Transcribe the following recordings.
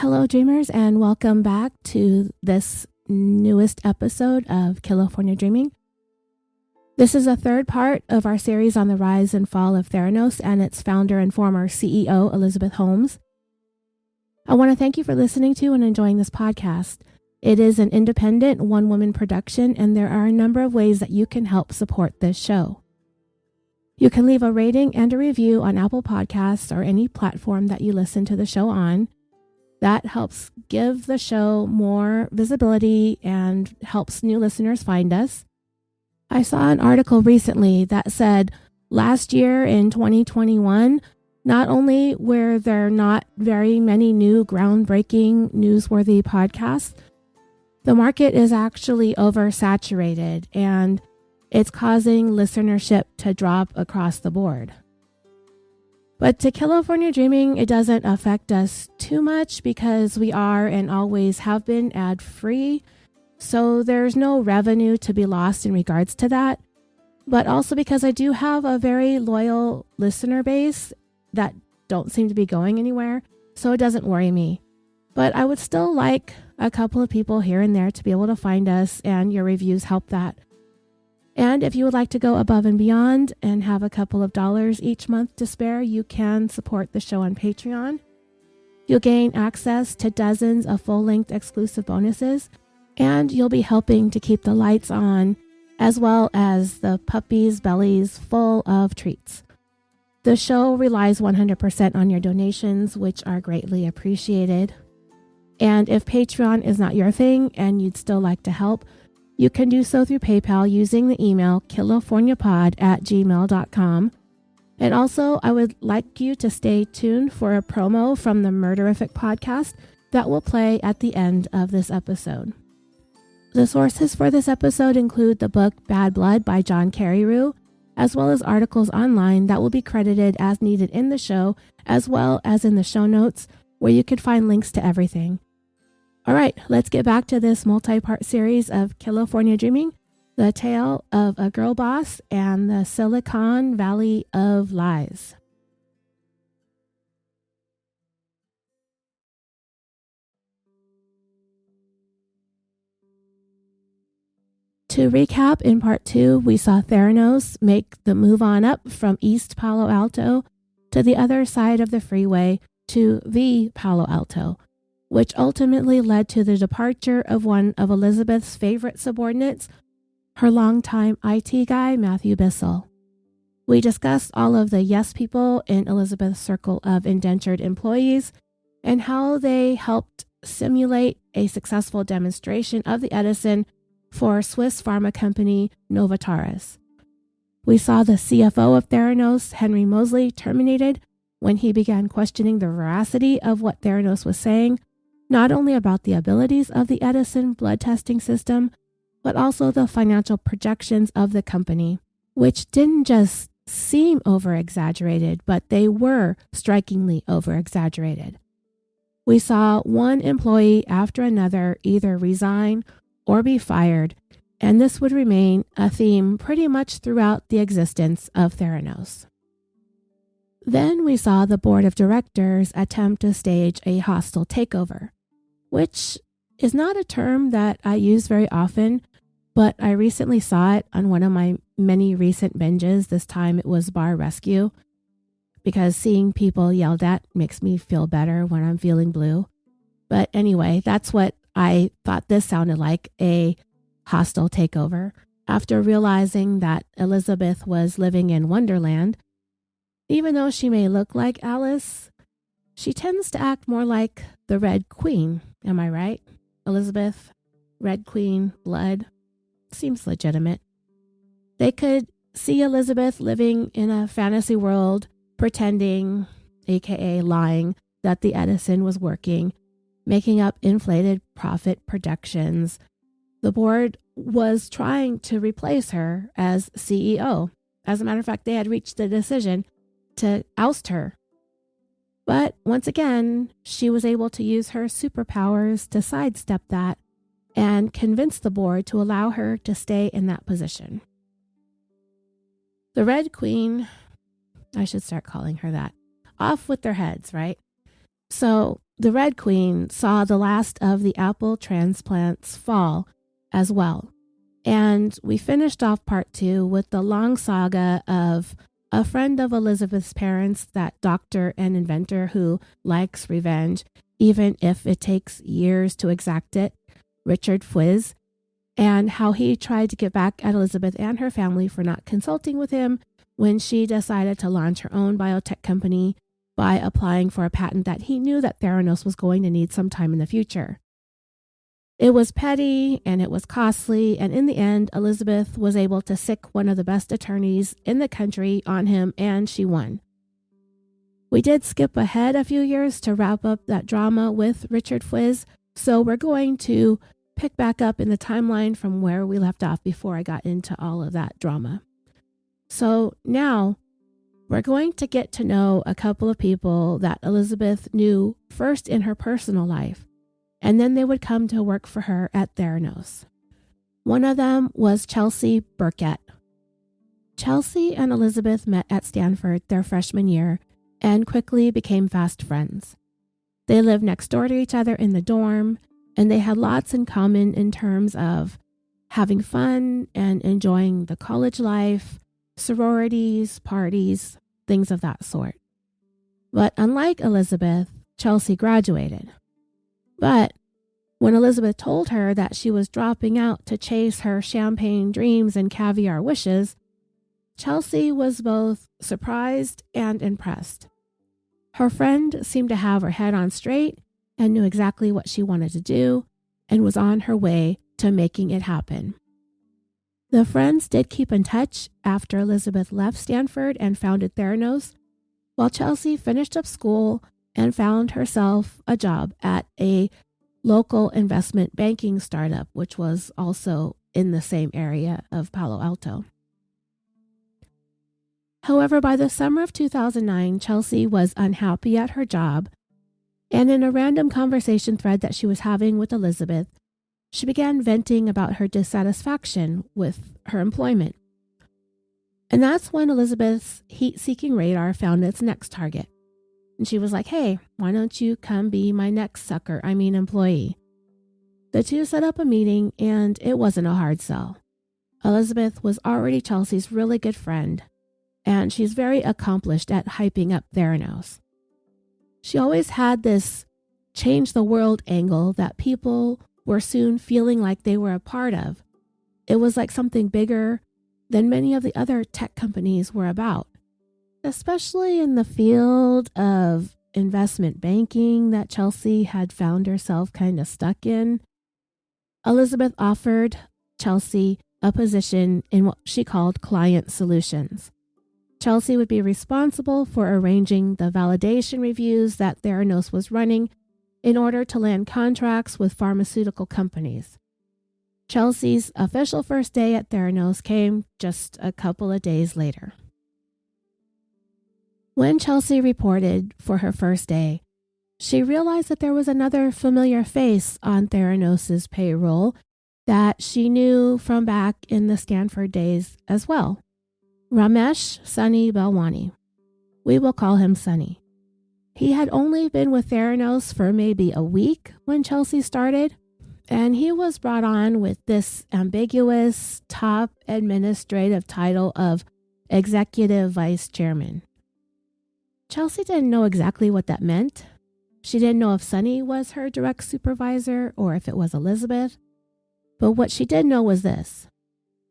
Hello, dreamers, and welcome back to this newest episode of Killafornia Dreaming. This is a third part of our series on the rise and fall of Theranos and its founder and former CEO, Elizabeth Holmes. I want to thank you for listening to and enjoying this podcast. It is an independent one-woman production, and there are a number of ways that you can help support this show. You can leave a rating and a review on Apple Podcasts or any platform that you listen to the show on. That helps give the show more visibility and helps new listeners find us. I saw an article recently that said last year in 2021, not only were there not very many new groundbreaking newsworthy podcasts, the market is actually oversaturated and it's causing listenership to drop across the board. But to Killafornia Dreaming, it doesn't affect us too much because we are and always have been ad-free, so there's no revenue to be lost in regards to that. But also because I do have a very loyal listener base that don't seem to be going anywhere, so it doesn't worry me. But I would still like a couple of people here and there to be able to find us, and your reviews help that. And if you would like to go above and beyond and have a couple of dollars each month to spare, you can support the show on Patreon. You'll gain access to dozens of full-length exclusive bonuses, and you'll be helping to keep the lights on, as well as the puppies' bellies full of treats. The show relies 100% on your donations, which are greatly appreciated. And if Patreon is not your thing and you'd still like to help, you can do so through PayPal using the email killaforniapod@gmail.com. And also, I would like you to stay tuned for a promo from the Meteoric podcast that will play at the end of this episode. The sources for this episode include the book Bad Blood by John Carreyrou, as well as articles online that will be credited as needed in the show, as well as in the show notes, where you can find links to everything. All right, let's get back to this multi-part series of Killafornia Dreaming, the tale of a girl boss and the Silicon Valley of lies. To recap, in part 2, we saw Theranos make the move on up from East Palo Alto to the other side of the freeway to the Palo Alto, which ultimately led to the departure of one of Elizabeth's favorite subordinates, her longtime IT guy, Matthew Bissell. We discussed all of the yes people in Elizabeth's circle of indentured employees and how they helped simulate a successful demonstration of the Edison for Swiss pharma company Novartis. We saw the CFO of Theranos, Henry Mosley, terminated when he began questioning the veracity of what Theranos was saying, not only about the abilities of the Edison blood testing system, but also the financial projections of the company, which didn't just seem over-exaggerated, but they were strikingly over-exaggerated. We saw one employee after another either resign or be fired, and this would remain a theme pretty much throughout the existence of Theranos. Then we saw the board of directors attempt to stage a hostile takeover, which is not a term that I use very often, but I recently saw it on one of my many recent binges. This time it was Bar Rescue, because seeing people yelled at makes me feel better when I'm feeling blue. But anyway, that's what I thought this sounded like, a hostile takeover. After realizing that Elizabeth was living in Wonderland, even though she may look like Alice, she tends to act more like the Red Queen. Am I right? Elizabeth, Red Queen, blood. Seems legitimate. They could see Elizabeth living in a fantasy world, pretending, aka lying, that the Edison was working, making up inflated profit projections. The board was trying to replace her as CEO. As a matter of fact, they had reached the decision to oust her. But once again, she was able to use her superpowers to sidestep that and convince the board to allow her to stay in that position. The Red Queen, I should start calling her that. Off with their heads, right? So the Red Queen saw the last of the apple transplants fall as well. And we finished off part 2 with the long saga of a friend of Elizabeth's parents, that doctor and inventor who likes revenge, even if it takes years to exact it, Richard Fwiz, and how he tried to get back at Elizabeth and her family for not consulting with him when she decided to launch her own biotech company by applying for a patent that he knew that Theranos was going to need sometime in the future. It was petty and it was costly, and in the end, Elizabeth was able to sic one of the best attorneys in the country on him, and she won. We did skip ahead a few years to wrap up that drama with Richard Fwiz, so we're going to pick back up in the timeline from where we left off before I got into all of that drama. So now we're going to get to know a couple of people that Elizabeth knew first in her personal life, and then they would come to work for her at Theranos. One of them was Chelsea Burkett. Chelsea and Elizabeth met at Stanford their freshman year and quickly became fast friends. They lived next door to each other in the dorm, and they had lots in common in terms of having fun and enjoying the college life, sororities, parties, things of that sort. But unlike Elizabeth, Chelsea graduated. But when Elizabeth told her that she was dropping out to chase her champagne dreams and caviar wishes, Chelsea was both surprised and impressed. Her friend seemed to have her head on straight and knew exactly what she wanted to do and was on her way to making it happen. The friends did keep in touch after Elizabeth left Stanford and founded Theranos, while Chelsea finished up school and found herself a job at a local investment banking startup, which was also in the same area of Palo Alto. However, by the summer of 2009, Chelsea was unhappy at her job, and in a random conversation thread that she was having with Elizabeth, she began venting about her dissatisfaction with her employment. And that's when Elizabeth's heat-seeking radar found its next target. And she was like, hey, why don't you come be my next employee? The two set up a meeting, and it wasn't a hard sell. Elizabeth was already Chelsea's really good friend, and she's very accomplished at hyping up Theranos. She always had this change the world angle that people were soon feeling like they were a part of. It was like something bigger than many of the other tech companies were about, especially in the field of investment banking that Chelsea had found herself kind of stuck in. Elizabeth offered Chelsea a position in what she called client solutions. Chelsea would be responsible for arranging the validation reviews that Theranos was running in order to land contracts with pharmaceutical companies. Chelsea's official first day at Theranos came just a couple of days later. When Chelsea reported for her first day, she realized that there was another familiar face on Theranos' payroll that she knew from back in the Stanford days as well. Ramesh Sunny Balwani. We will call him Sunny. He had only been with Theranos for maybe a week when Chelsea started, and he was brought on with this ambiguous top administrative title of Executive Vice Chairman. Chelsea didn't know exactly what that meant. She didn't know if Sunny was her direct supervisor or if it was Elizabeth. But what she did know was this,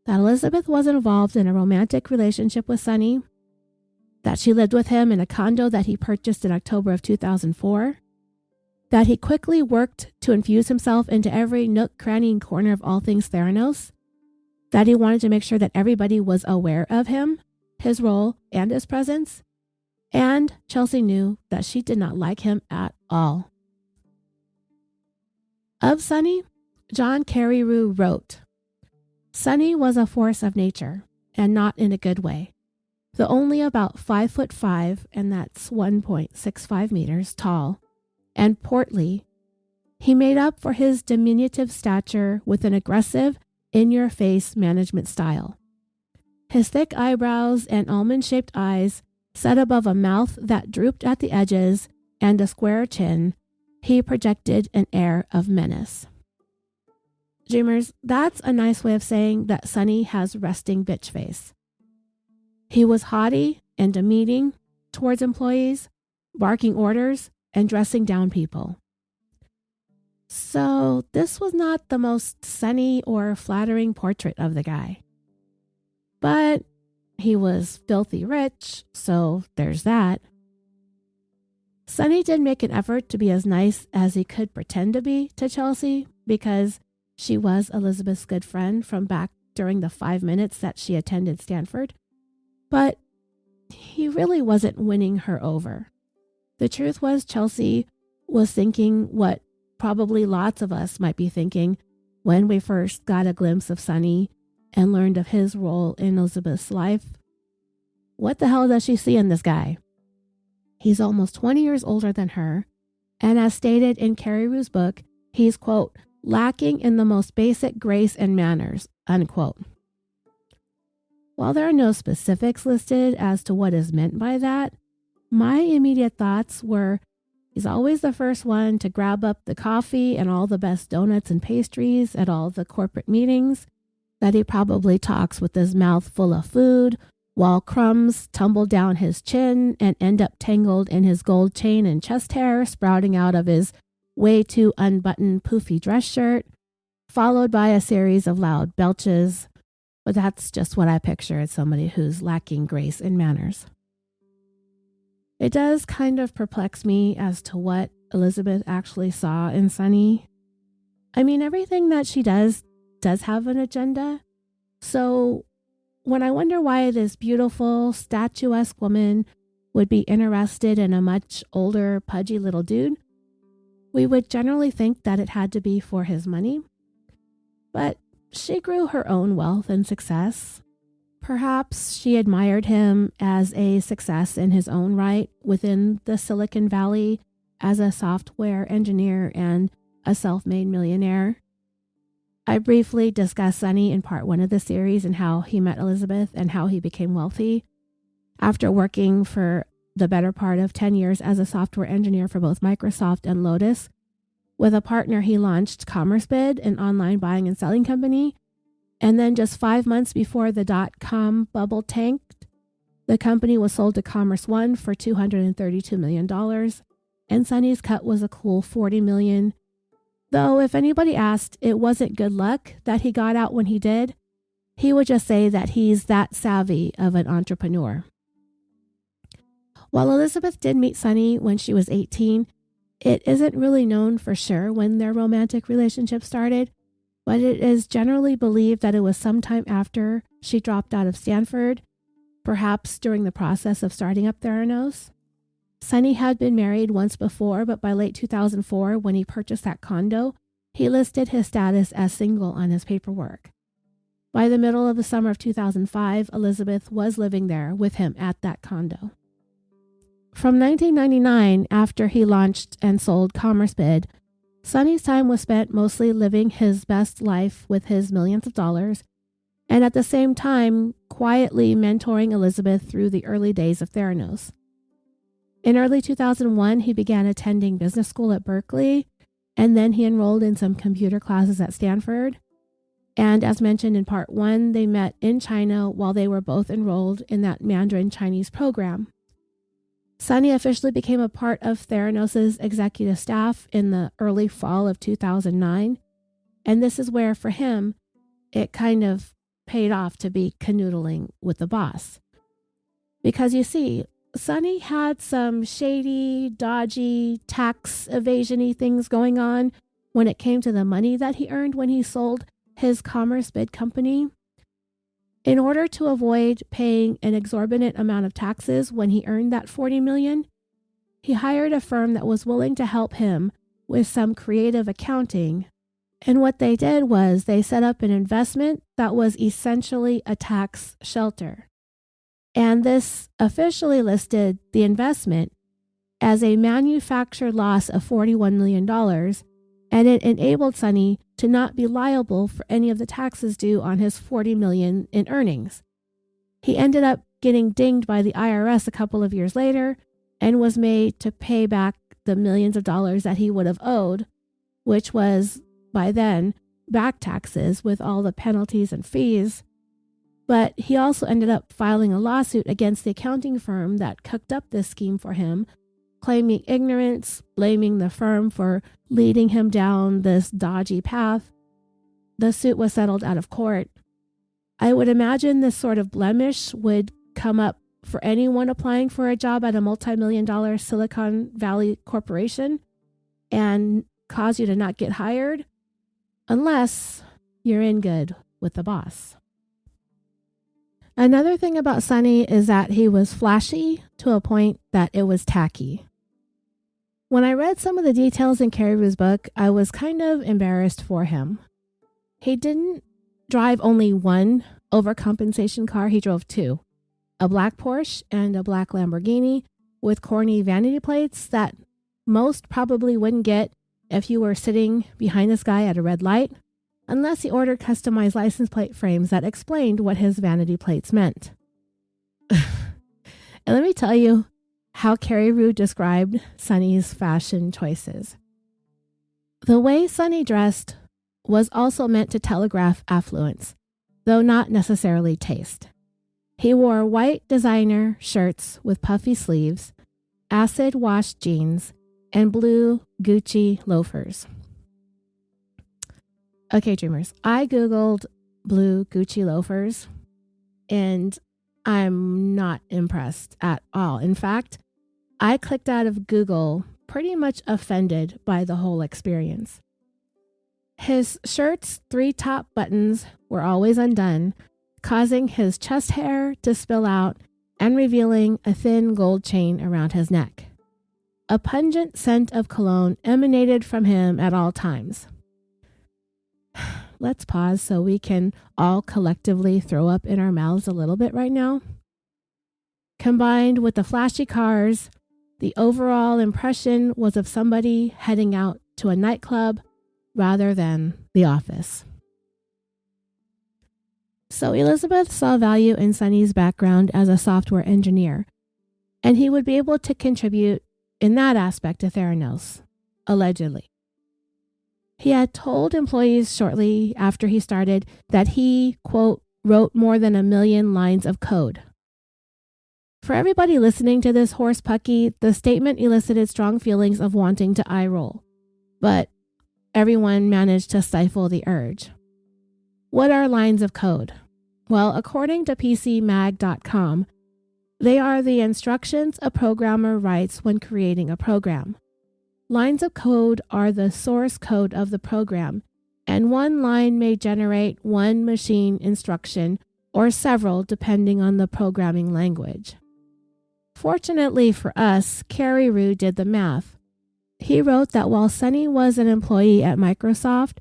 that Elizabeth was involved in a romantic relationship with Sunny, that she lived with him in a condo that he purchased in October of 2004, that he quickly worked to infuse himself into every nook, cranny, and corner of all things Theranos, that he wanted to make sure that everybody was aware of him, his role, and his presence, and Chelsea knew that she did not like him at all. Of Sunny, John Carreyrou wrote, Sunny was a force of nature, and not in a good way. Though only about 5'5", and that's 1.65 meters tall, and portly, he made up for his diminutive stature with an aggressive, in-your-face management style. His thick eyebrows and almond-shaped eyes, set above a mouth that drooped at the edges, and a square chin, he projected an air of menace. Dreamers, that's a nice way of saying that Sonny has resting bitch face. He was haughty and demeaning towards employees, barking orders, and dressing down people. So this was not the most sunny or flattering portrait of the guy. But he was filthy rich, so there's that. Sonny did make an effort to be as nice as he could pretend to be to Chelsea because she was Elizabeth's good friend from back during the 5 minutes that she attended Stanford. But he really wasn't winning her over. The truth was Chelsea was thinking what probably lots of us might be thinking when we first got a glimpse of Sonny and learned of his role in Elizabeth's life. What the hell does she see in this guy? He's almost 20 years older than her, and as stated in Carrie Rue's book, he's, quote, lacking in the most basic grace and manners, unquote. While there are no specifics listed as to what is meant by that, my immediate thoughts were he's always the first one to grab up the coffee and all the best donuts and pastries at all the corporate meetings, that he probably talks with his mouth full of food while crumbs tumble down his chin and end up tangled in his gold chain and chest hair sprouting out of his way too unbuttoned poofy dress shirt, followed by a series of loud belches. But that's just what I picture as somebody who's lacking grace and manners. It does kind of perplex me as to what Elizabeth actually saw in Sonny. I mean, everything that she does have an agenda. So when I wonder why this beautiful, statuesque woman would be interested in a much older, pudgy little dude, we would generally think that it had to be for his money. But she grew her own wealth and success. Perhaps she admired him as a success in his own right within the Silicon Valley as a software engineer and a self-made millionaire. I briefly discussed Sonny in part 1 of the series and how he met Elizabeth and how he became wealthy. After working for the better part of 10 years as a software engineer for both Microsoft and Lotus, with a partner he launched CommerceBid, an online buying and selling company. And then just 5 months before the dot-com bubble tanked, the company was sold to Commerce One for $232 million. And Sonny's cut was a cool $40 million. Though if anybody asked, it wasn't good luck that he got out when he did. He would just say that he's that savvy of an entrepreneur. While Elizabeth did meet Sonny when she was 18, it isn't really known for sure when their romantic relationship started, but it is generally believed that it was sometime after she dropped out of Stanford, perhaps during the process of starting up Theranos. Sonny had been married once before, but by late 2004, when he purchased that condo, he listed his status as single on his paperwork. By the middle of the summer of 2005, Elizabeth was living there with him at that condo. From 1999, after he launched and sold CommerceBid, Sonny's time was spent mostly living his best life with his millions of dollars, and at the same time, quietly mentoring Elizabeth through the early days of Theranos. In early 2001, he began attending business school at Berkeley, and then he enrolled in some computer classes at Stanford. And as mentioned in part 1, they met in China while they were both enrolled in that Mandarin Chinese program. Sonny officially became a part of Theranos' executive staff in the early fall of 2009, and this is where, for him, it kind of paid off to be canoodling with the boss. Because you see, Sonny had some shady, dodgy, tax evasion-y things going on when it came to the money that he earned when he sold his CommerceBid company. In order to avoid paying an exorbitant amount of taxes when he earned that $40 million, he hired a firm that was willing to help him with some creative accounting. And what they did was they set up an investment that was essentially a tax shelter. And this officially listed the investment as a manufactured loss of $41 million, and it enabled Sonny to not be liable for any of the taxes due on his $40 million in earnings. He ended up getting dinged by the IRS a couple of years later and was made to pay back the millions of dollars that he would have owed, which was, by then, back taxes with all the penalties and fees. But he also ended up filing a lawsuit against the accounting firm that cooked up this scheme for him, claiming ignorance, blaming the firm for leading him down this dodgy path. The suit was settled out of court. I would imagine this sort of blemish would come up for anyone applying for a job at a multi-million-dollar Silicon Valley corporation and cause you to not get hired, unless you're in good with the boss. Another thing about Sonny is that he was flashy to a point that it was tacky. When I read some of the details in Carrie Rue's book, I was kind of embarrassed for him. He didn't drive only one overcompensation car, he drove two. A black Porsche and a black Lamborghini with corny vanity plates that most probably wouldn't get if you were sitting behind this guy at a red light, unless he ordered customized license plate frames that explained what his vanity plates meant. And let me tell you how Carrie Rue described Sonny's fashion choices. The way Sonny dressed was also meant to telegraph affluence, though not necessarily taste. He wore white designer shirts with puffy sleeves, acid-washed jeans, and blue Gucci loafers. Okay, dreamers, I Googled blue Gucci loafers, and I'm not impressed at all. In fact, I clicked out of Google pretty much offended by the whole experience. His shirt's 3 top buttons were always undone, causing his chest hair to spill out and revealing a thin gold chain around his neck. A pungent scent of cologne emanated from him at all times. Let's pause so we can all collectively throw up in our mouths a little bit right now. Combined with the flashy cars, the overall impression was of somebody heading out to a nightclub rather than the office. So Elizabeth saw value in Sonny's background as a software engineer, and he would be able to contribute in that aspect to Theranos, allegedly. He had told employees shortly after he started that he, quote, wrote more than 1 million lines of code. For everybody listening to this horse pucky, the statement elicited strong feelings of wanting to eye roll, but everyone managed to stifle the urge. What are lines of code? Well, according to PCMag.com, they are the instructions a programmer writes when creating a program. Lines of code are the source code of the program, and one line may generate one machine instruction or several depending on the programming language. Fortunately for us, Carrie Rue did the math. He wrote that while Sonny was an employee at Microsoft,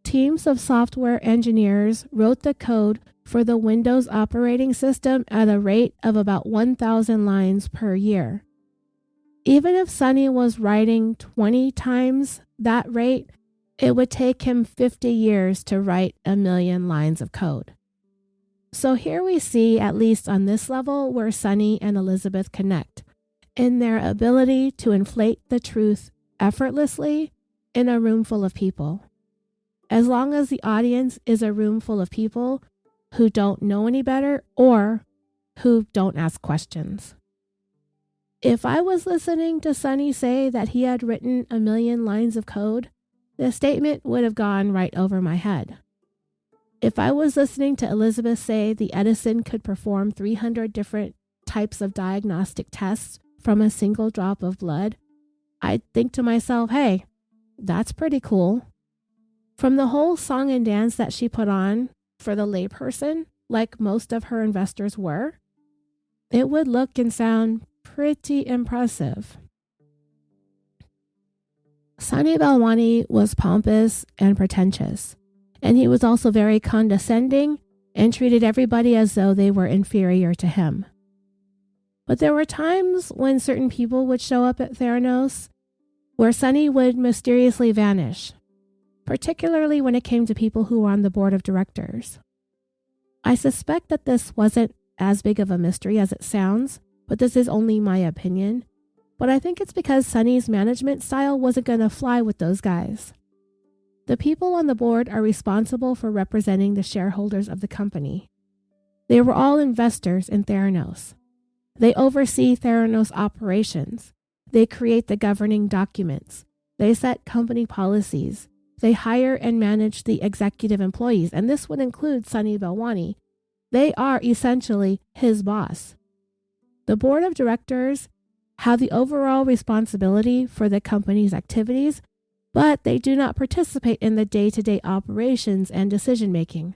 teams of software engineers wrote the code for the Windows operating system at a rate of about 1,000 lines per year. Even if Sonny was writing 20 times that rate, it would take him 50 years to write 1 million lines of code. So here we see, at least on this level, where Sonny and Elizabeth connect, in their ability to inflate the truth effortlessly in a room full of people. As long as the audience is a room full of people who don't know any better or who don't ask questions. If I was listening to Sonny say that he had written 1 million lines of code, the statement would have gone right over my head. If I was listening to Elizabeth say the Edison could perform 300 different types of diagnostic tests from a single drop of blood, I'd think to myself, hey, that's pretty cool. From the whole song and dance that she put on for the layperson, like most of her investors were, it would look and sound pretty impressive. Sonny Balwani was pompous and pretentious, and he was also very condescending and treated everybody as though they were inferior to him. But there were times when certain people would show up at Theranos where Sonny would mysteriously vanish, particularly when it came to people who were on the board of directors. I suspect that this wasn't as big of a mystery as it sounds, but this is only my opinion. but I think it's because Sunny's management style wasn't going to fly with those guys. The people on the board are responsible for representing the shareholders of the company. They were all investors in Theranos. They oversee Theranos operations. They create the governing documents. They set company policies. They hire and manage the executive employees, and this would include Sunny Balwani. They are essentially his boss. The board of directors have the overall responsibility for the company's activities, but they do not participate in the day-to-day operations and decision-making.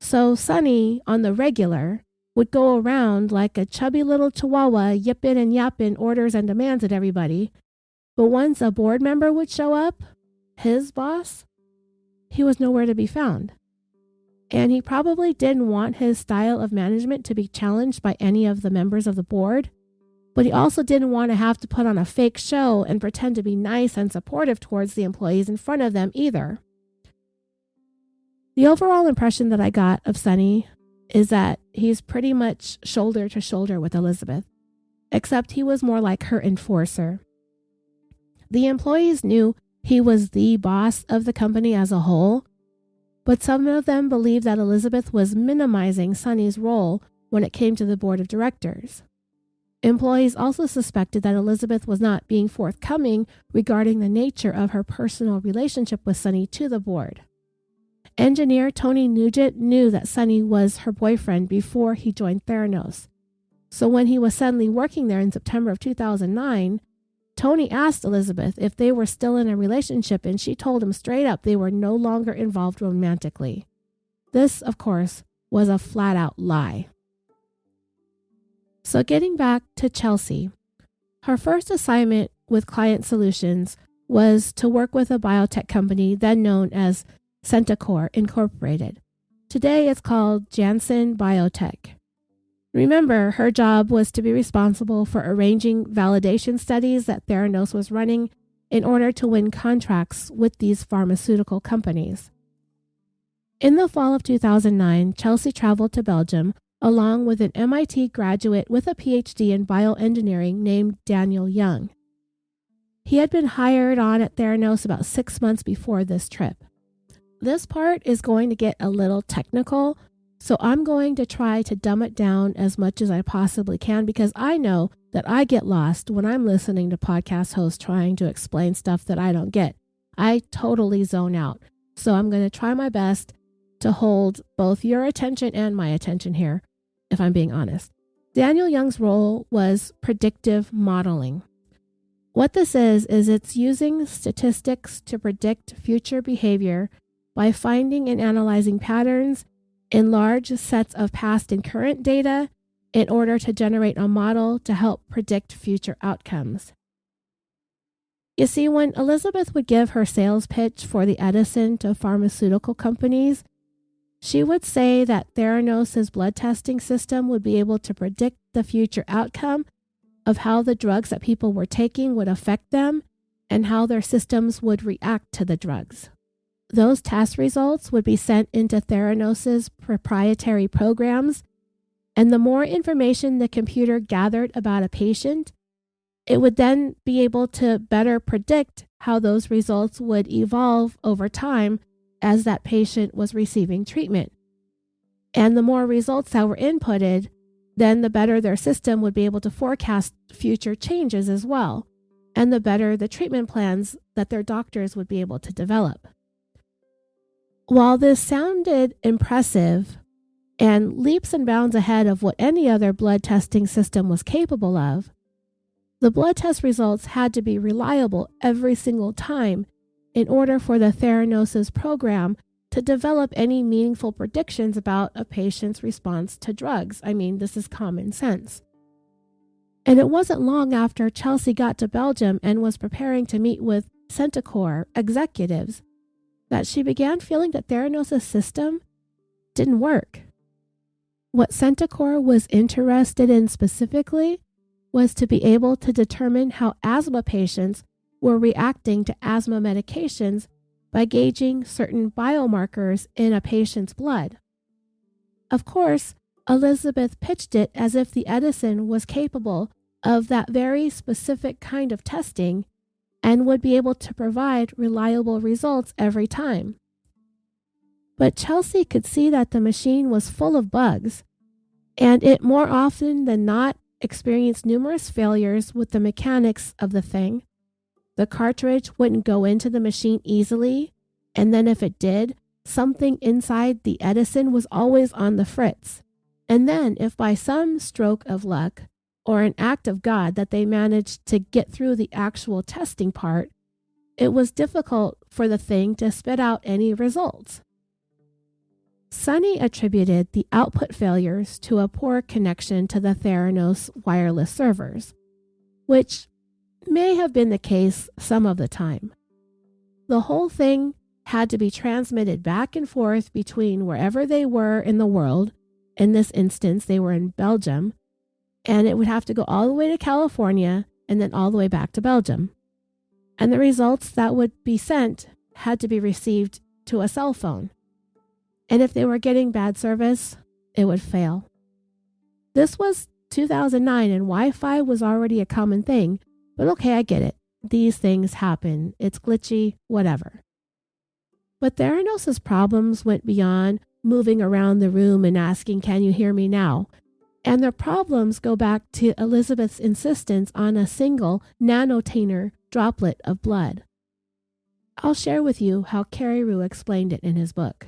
So Sunny, on the regular, would go around like a chubby little chihuahua yipping and yapping orders and demands at everybody. But once a board member would show up, his boss, he was nowhere to be found. And he probably didn't want his style of management to be challenged by any of the members of the board, but he also didn't want to have to put on a fake show and pretend to be nice and supportive towards the employees in front of them either. The overall impression that I got of Sunny is that he's pretty much shoulder to shoulder with Elizabeth, except he was more like her enforcer. The employees knew he was the boss of the company as a whole, but some of them believed that Elizabeth was minimizing Sunny's role when it came to the board of directors. Employees also suspected that Elizabeth was not being forthcoming regarding the nature of her personal relationship with Sunny to the board. Engineer Tony Nugent knew that Sunny was her boyfriend before he joined Theranos. So when he was suddenly working there in September of 2009, Tony asked Elizabeth if they were still in a relationship, and she told him straight up they were no longer involved romantically. This, of course, was a flat-out lie. So getting back to Chelsea, her first assignment with Client Solutions was to work with a biotech company then known as Centocor Incorporated. Today it's called Janssen Biotech. Remember, her job was to be responsible for arranging validation studies that Theranos was running in order to win contracts with these pharmaceutical companies. In the fall of 2009, Chelsea traveled to Belgium along with an MIT graduate with a PhD in bioengineering named Daniel Young. He had been hired on at Theranos about 6 months before this trip. This part is going to get a little technical, so I'm going to try to dumb it down as much as I possibly can because I know that I get lost when I'm listening to podcast hosts trying to explain stuff that I don't get. I totally zone out. So I'm going to try my best to hold both your attention and my attention here, if I'm being honest. Daniel Young's role was predictive modeling. What this is it's using statistics to predict future behavior by finding and analyzing patterns in large sets of past and current data in order to generate a model to help predict future outcomes. You see, when Elizabeth would give her sales pitch for the Edison to pharmaceutical companies, she would say that Theranos' blood testing system would be able to predict the future outcome of how the drugs that people were taking would affect them and how their systems would react to the drugs. Those test results would be sent into Theranos' proprietary programs, and the more information the computer gathered about a patient, it would then be able to better predict how those results would evolve over time as that patient was receiving treatment. And the more results that were inputted, then the better their system would be able to forecast future changes as well, and the better the treatment plans that their doctors would be able to develop. While this sounded impressive and leaps and bounds ahead of what any other blood testing system was capable of, the blood test results had to be reliable every single time in order for the Theranos' program to develop any meaningful predictions about a patient's response to drugs. I mean, this is common sense. And it wasn't long after Chelsea got to Belgium and was preparing to meet with Centocor executives that she began feeling that Theranos' system didn't work. What Centocor was interested in specifically was to be able to determine how asthma patients were reacting to asthma medications by gauging certain biomarkers in a patient's blood. Of course, Elizabeth pitched it as if the Edison was capable of that very specific kind of testing and would be able to provide reliable results every time. But Chelsea could see that the machine was full of bugs, and it more often than not experienced numerous failures with the mechanics of the thing. The cartridge wouldn't go into the machine easily, and then if it did, something inside the Edison was always on the fritz. And then if by some stroke of luck or an act of God that they managed to get through the actual testing part, it was difficult for the thing to spit out any results. Sonny attributed the output failures to a poor connection to the Theranos wireless servers, which may have been the case some of the time. The whole thing had to be transmitted back and forth between wherever they were in the world. In this instance, they were in Belgium, and it would have to go all the way to California and then all the way back to Belgium. And the results that would be sent had to be received to a cell phone. And if they were getting bad service, it would fail. This was 2009 and Wi-Fi was already a common thing, but okay, I get it. These things happen. It's glitchy, whatever. But Theranos' problems went beyond moving around the room and asking, "Can you hear me now?" And their problems go back to Elizabeth's insistence on a single nanotainer droplet of blood. I'll share with you how Carreyrou explained it in his book.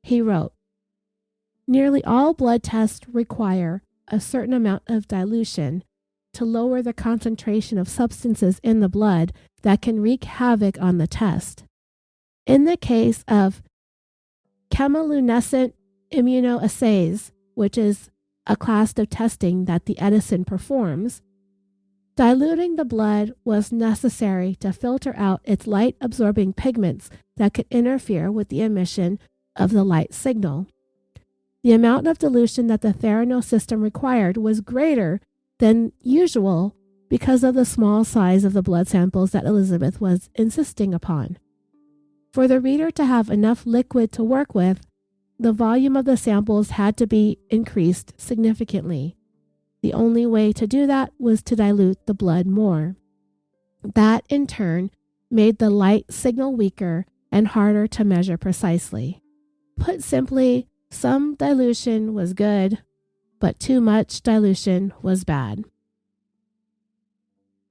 He wrote, "Nearly all blood tests require a certain amount of dilution to lower the concentration of substances in the blood that can wreak havoc on the test. In the case of chemiluminescent immunoassays, which is a class of testing that the Edison performs, diluting the blood was necessary to filter out its light-absorbing pigments that could interfere with the emission of the light signal. The amount of dilution that the Theranos system required was greater than usual because of the small size of the blood samples that Elizabeth was insisting upon. For the reader to have enough liquid to work with, the volume of the samples had to be increased significantly. The only way to do that was to dilute the blood more. That, in turn, made the light signal weaker and harder to measure precisely. Put simply, some dilution was good, but too much dilution was bad."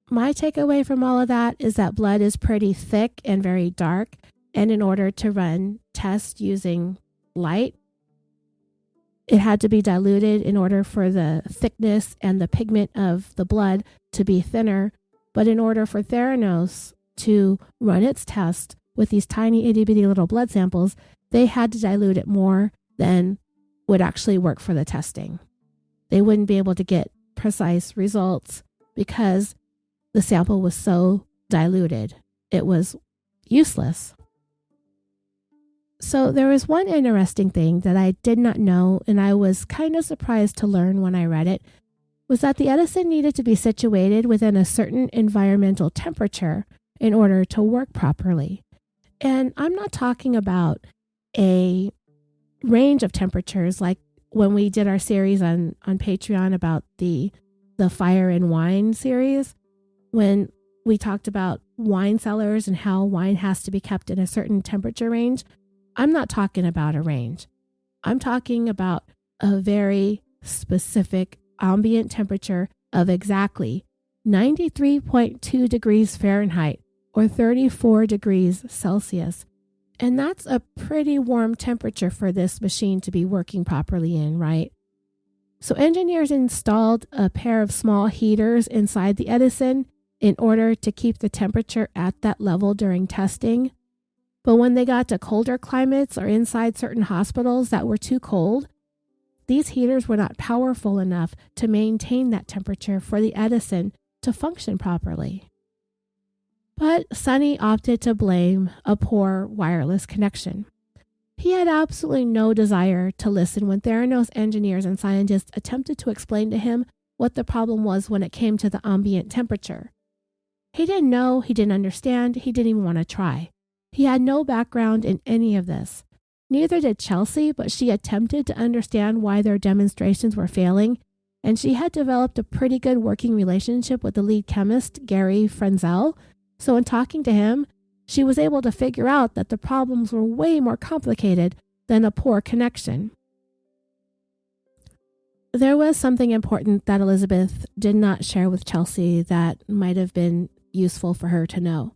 My takeaway from all of that is that blood is pretty thick and very dark, and in order to run tests using light, it had to be diluted in order for the thickness and the pigment of the blood to be thinner. But in order for Theranos to run its test with these tiny itty-bitty little blood samples, they had to dilute it more than would actually work for the testing. They wouldn't be able to get precise results because the sample was so diluted. It was useless. So there was one interesting thing that I did not know, and I was kind of surprised to learn when I read it, was that the Edison needed to be situated within a certain environmental temperature in order to work properly. And I'm not talking about a range of temperatures like when we did our series on Patreon about the Fire and Wine series, when we talked about wine cellars and how wine has to be kept in a certain temperature range. I'm not talking about a range. I'm talking about a very specific ambient temperature of exactly 93.2 degrees Fahrenheit or 34 degrees Celsius. And that's a pretty warm temperature for this machine to be working properly in, right? So engineers installed a pair of small heaters inside the Edison in order to keep the temperature at that level during testing. But when they got to colder climates or inside certain hospitals that were too cold, these heaters were not powerful enough to maintain that temperature for the Edison to function properly. But Sonny opted to blame a poor wireless connection. He had absolutely no desire to listen when Theranos engineers and scientists attempted to explain to him what the problem was when it came to the ambient temperature. He didn't know, he didn't understand, he didn't even want to try. He had no background in any of this. Neither did Chelsea, but she attempted to understand why their demonstrations were failing, and she had developed a pretty good working relationship with the lead chemist, Gary Frenzel. So in talking to him, she was able to figure out that the problems were way more complicated than a poor connection. There was something important that Elizabeth did not share with Chelsea that might have been useful for her to know.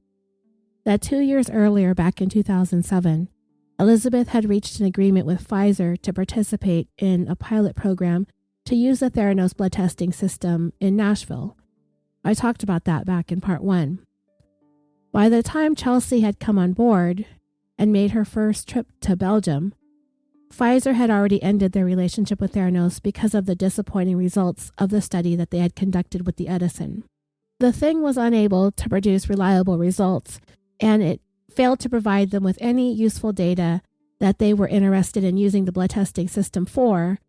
That 2 years earlier, back in 2007, Elizabeth had reached an agreement with Pfizer to participate in a pilot program to use the Theranos blood testing system in Nashville. I talked about that back in part 1. By the time Chelsea had come on board and made her first trip to Belgium, Pfizer had already ended their relationship with Theranos because of the disappointing results of the study that they had conducted with the Edison. The thing was unable to produce reliable results, and it failed to provide them with any useful data that they were interested in using the blood testing system for,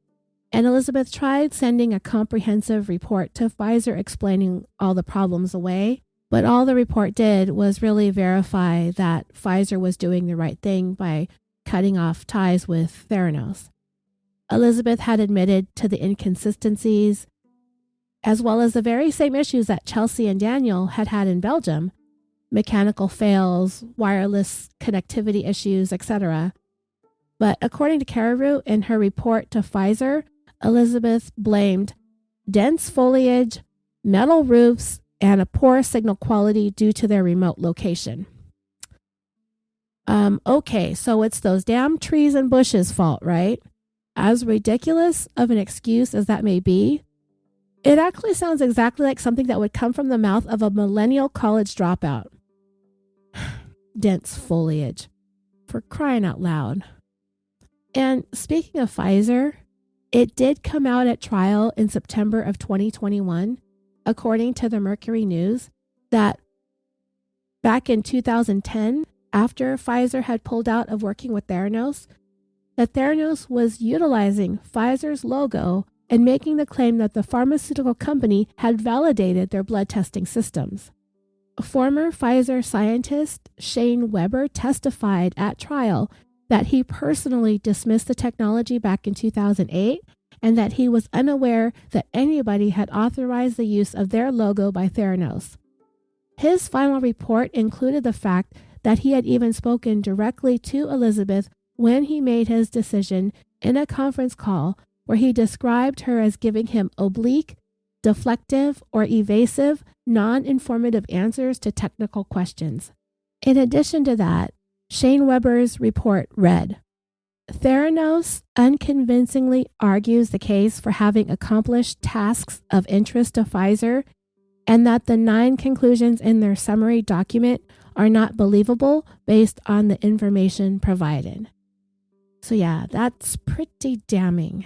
and Elizabeth tried sending a comprehensive report to Pfizer explaining all the problems away, but all the report did was really verify that Pfizer was doing the right thing by cutting off ties with Theranos. Elizabeth had admitted to the inconsistencies, as well as the very same issues that Chelsea and Daniel had had in Belgium: mechanical fails, wireless connectivity issues, etc. But according to Carreyrou, in her report to Pfizer, Elizabeth blamed dense foliage, metal roofs, and a poor signal quality due to their remote location. Okay, so it's those damn trees and bushes' fault, right? As ridiculous of an excuse as that may be, it actually sounds exactly like something that would come from the mouth of a millennial college dropout. Dense foliage. For crying out loud. And speaking of Pfizer, it did come out at trial in September of 2021, according to the Mercury News, that back in 2010, after Pfizer had pulled out of working with Theranos, that Theranos was utilizing Pfizer's logo and making the claim that the pharmaceutical company had validated their blood testing systems. Former Pfizer scientist Shane Weber testified at trial that he personally dismissed the technology back in 2008 and that he was unaware that anybody had authorized the use of their logo by Theranos. His final report included the fact that he had even spoken directly to Elizabeth when he made his decision in a conference call where he described her as giving him oblique, deflective, or evasive, non-informative answers to technical questions. In addition to that, Shane Weber's report read, Theranos unconvincingly argues the case for having accomplished tasks of interest to Pfizer and that the 9 conclusions in their summary document are not believable based on the information provided. So yeah, that's pretty damning.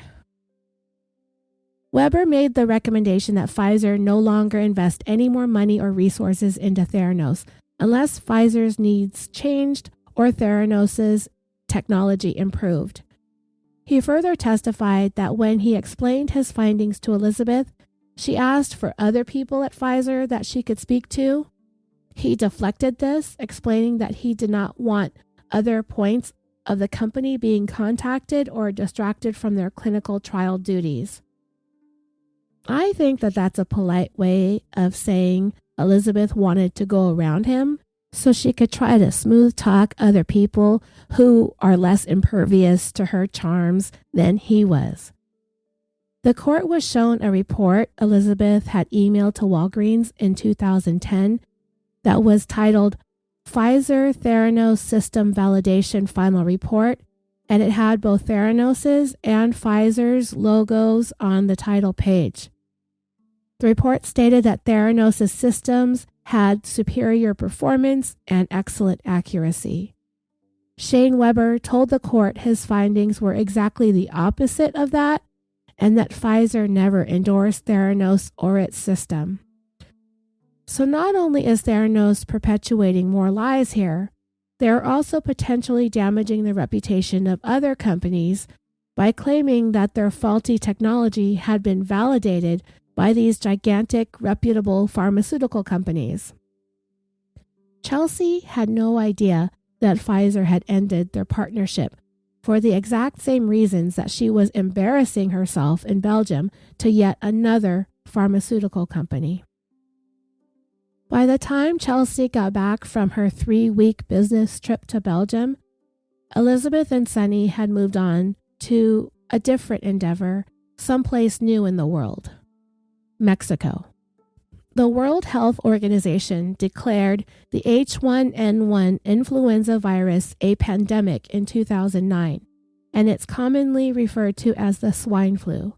Weber made the recommendation that Pfizer no longer invest any more money or resources into Theranos unless Pfizer's needs changed or Theranos' technology improved. He further testified that when he explained his findings to Elizabeth, she asked for other people at Pfizer that she could speak to. He deflected this, explaining that he did not want other points of the company being contacted or distracted from their clinical trial duties. I think that that's a polite way of saying Elizabeth wanted to go around him so she could try to smooth talk other people who are less impervious to her charms than he was. The court was shown a report Elizabeth had emailed to Walgreens in 2010 that was titled Pfizer Theranos System Validation Final Report, and it had both Theranos' and Pfizer's logos on the title page. The report stated that Theranos' systems had superior performance and excellent accuracy. Shane Weber told the court his findings were exactly the opposite of that, and that Pfizer never endorsed Theranos or its system. So not only is Theranos perpetuating more lies here, they are also potentially damaging the reputation of other companies by claiming that their faulty technology had been validated by these gigantic, reputable pharmaceutical companies. Chelsea had no idea that Pfizer had ended their partnership for the exact same reasons that she was embarrassing herself in Belgium to yet another pharmaceutical company. By the time Chelsea got back from her 3-week business trip to Belgium, Elizabeth and Sunny had moved on to a different endeavor, someplace new in the world: Mexico. The World Health Organization declared the H1N1 influenza virus a pandemic in 2009, and it's commonly referred to as the swine flu.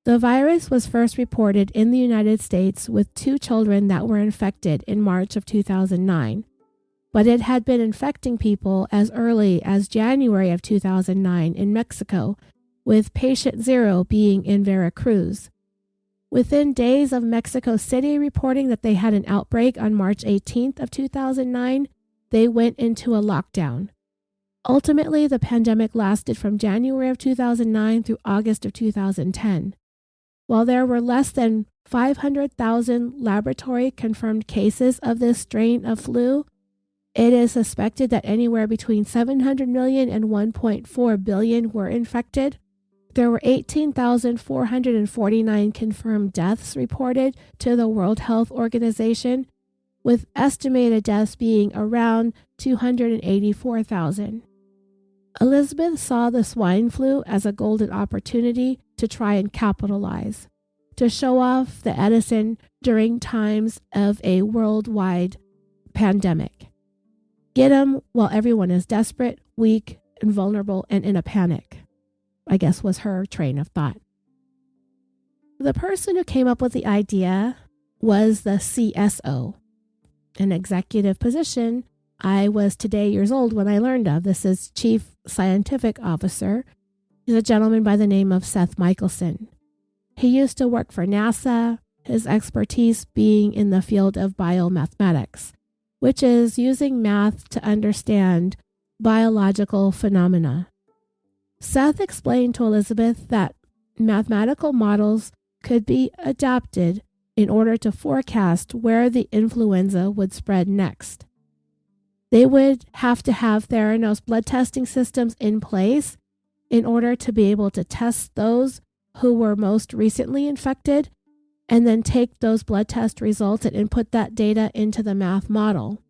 The virus was first reported in the United States with 2 children that were infected in March of 2009, but it had been infecting people as early as January of 2009 in Mexico, with patient 0 being in Veracruz. Within days of Mexico City reporting that they had an outbreak on March 18th of 2009, they went into a lockdown. Ultimately, the pandemic lasted from January of 2009 through August of 2010. While there were less than 500,000 laboratory-confirmed cases of this strain of flu, it is suspected that anywhere between 700 million and 1.4 billion were infected. There were 18,449 confirmed deaths reported to the World Health Organization, with estimated deaths being around 284,000. Elizabeth saw the swine flu as a golden opportunity to try and capitalize, to show off the Edison during times of a worldwide pandemic. Get them while everyone is desperate, weak, and vulnerable, and in a panic, I guess was her train of thought. The person who came up with the idea was the CSO, an executive position I was today years old when I learned of. This is Chief Scientific Officer. He's a gentleman by the name of Seth Michelson. He used to work for NASA, his expertise being in the field of biomathematics, which is using math to understand biological phenomena. Seth explained to Elizabeth that mathematical models could be adapted in order to forecast where the influenza would spread next. They would have to have Theranos blood testing systems in place in order to be able to test those who were most recently infected, and then take those blood test results and input that data into the math model.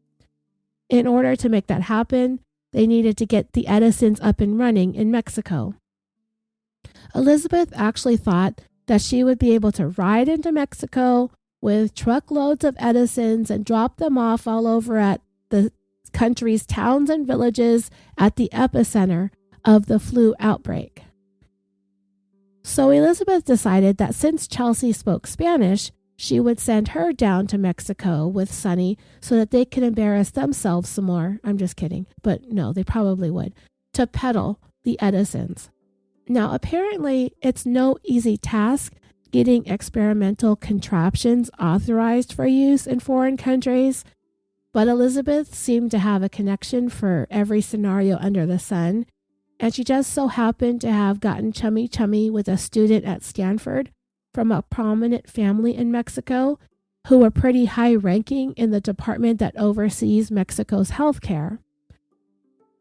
In order to make that happen, they needed to get the Edisons up and running in Mexico. Elizabeth actually thought that she would be able to ride into Mexico with truckloads of Edisons and drop them off all over at the country's towns and villages at the epicenter of the flu outbreak. So Elizabeth decided that since Chelsea spoke Spanish, she would send her down to Mexico with Sunny so that they could embarrass themselves some more. I'm just kidding, but no, they probably would, to peddle the Edisons. Now, apparently, it's no easy task getting experimental contraptions authorized for use in foreign countries, but Elizabeth seemed to have a connection for every scenario under the sun, and she just so happened to have gotten chummy with a student at Stanford from a prominent family in Mexico who were pretty high-ranking in the department that oversees Mexico's healthcare.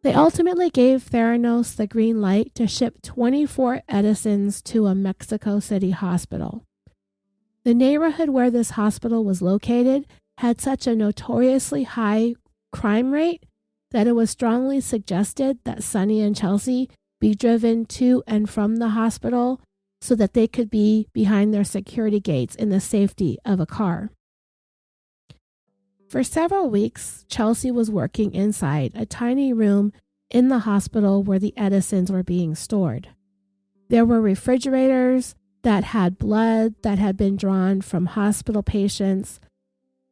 They ultimately gave Theranos the green light to ship 24 Edisons to a Mexico City hospital. The neighborhood where this hospital was located had such a notoriously high crime rate that it was strongly suggested that Sunny and Chelsea be driven to and from the hospital so that they could be behind their security gates in the safety of a car. For several weeks, Chelsea was working inside a tiny room in the hospital where the Edisons were being stored. There were refrigerators that had blood that had been drawn from hospital patients.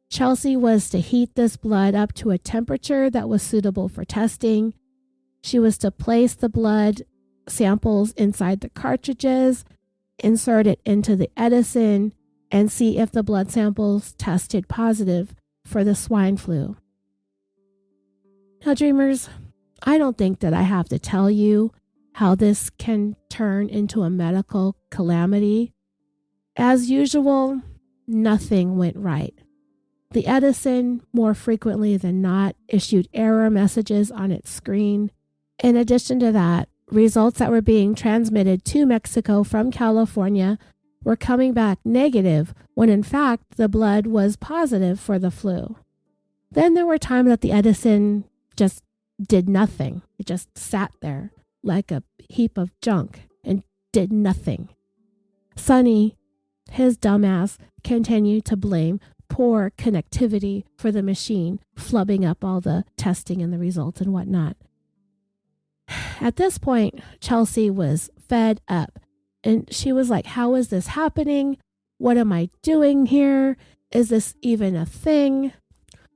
Chelsea was to heat this blood up to a temperature that was suitable for testing. She was to place the blood samples inside the cartridges, insert it into the Edison, and see if the blood samples tested positive for the swine flu. Now, dreamers, I don't think that I have to tell you how this can turn into a medical calamity. As usual, nothing went right. The Edison, more frequently than not, issued error messages on its screen. In addition to that, results that were being transmitted to Mexico from California were coming back negative when in fact the blood was positive for the flu. Then there were times that the Edison just did nothing. It just sat there like a heap of junk and did nothing. Sonny, his dumbass, continued to blame poor connectivity for the machine, flubbing up all the testing and the results and whatnot. At this point, Chelsea was fed up and she was like, how is this happening? What am I doing here? Is this even a thing?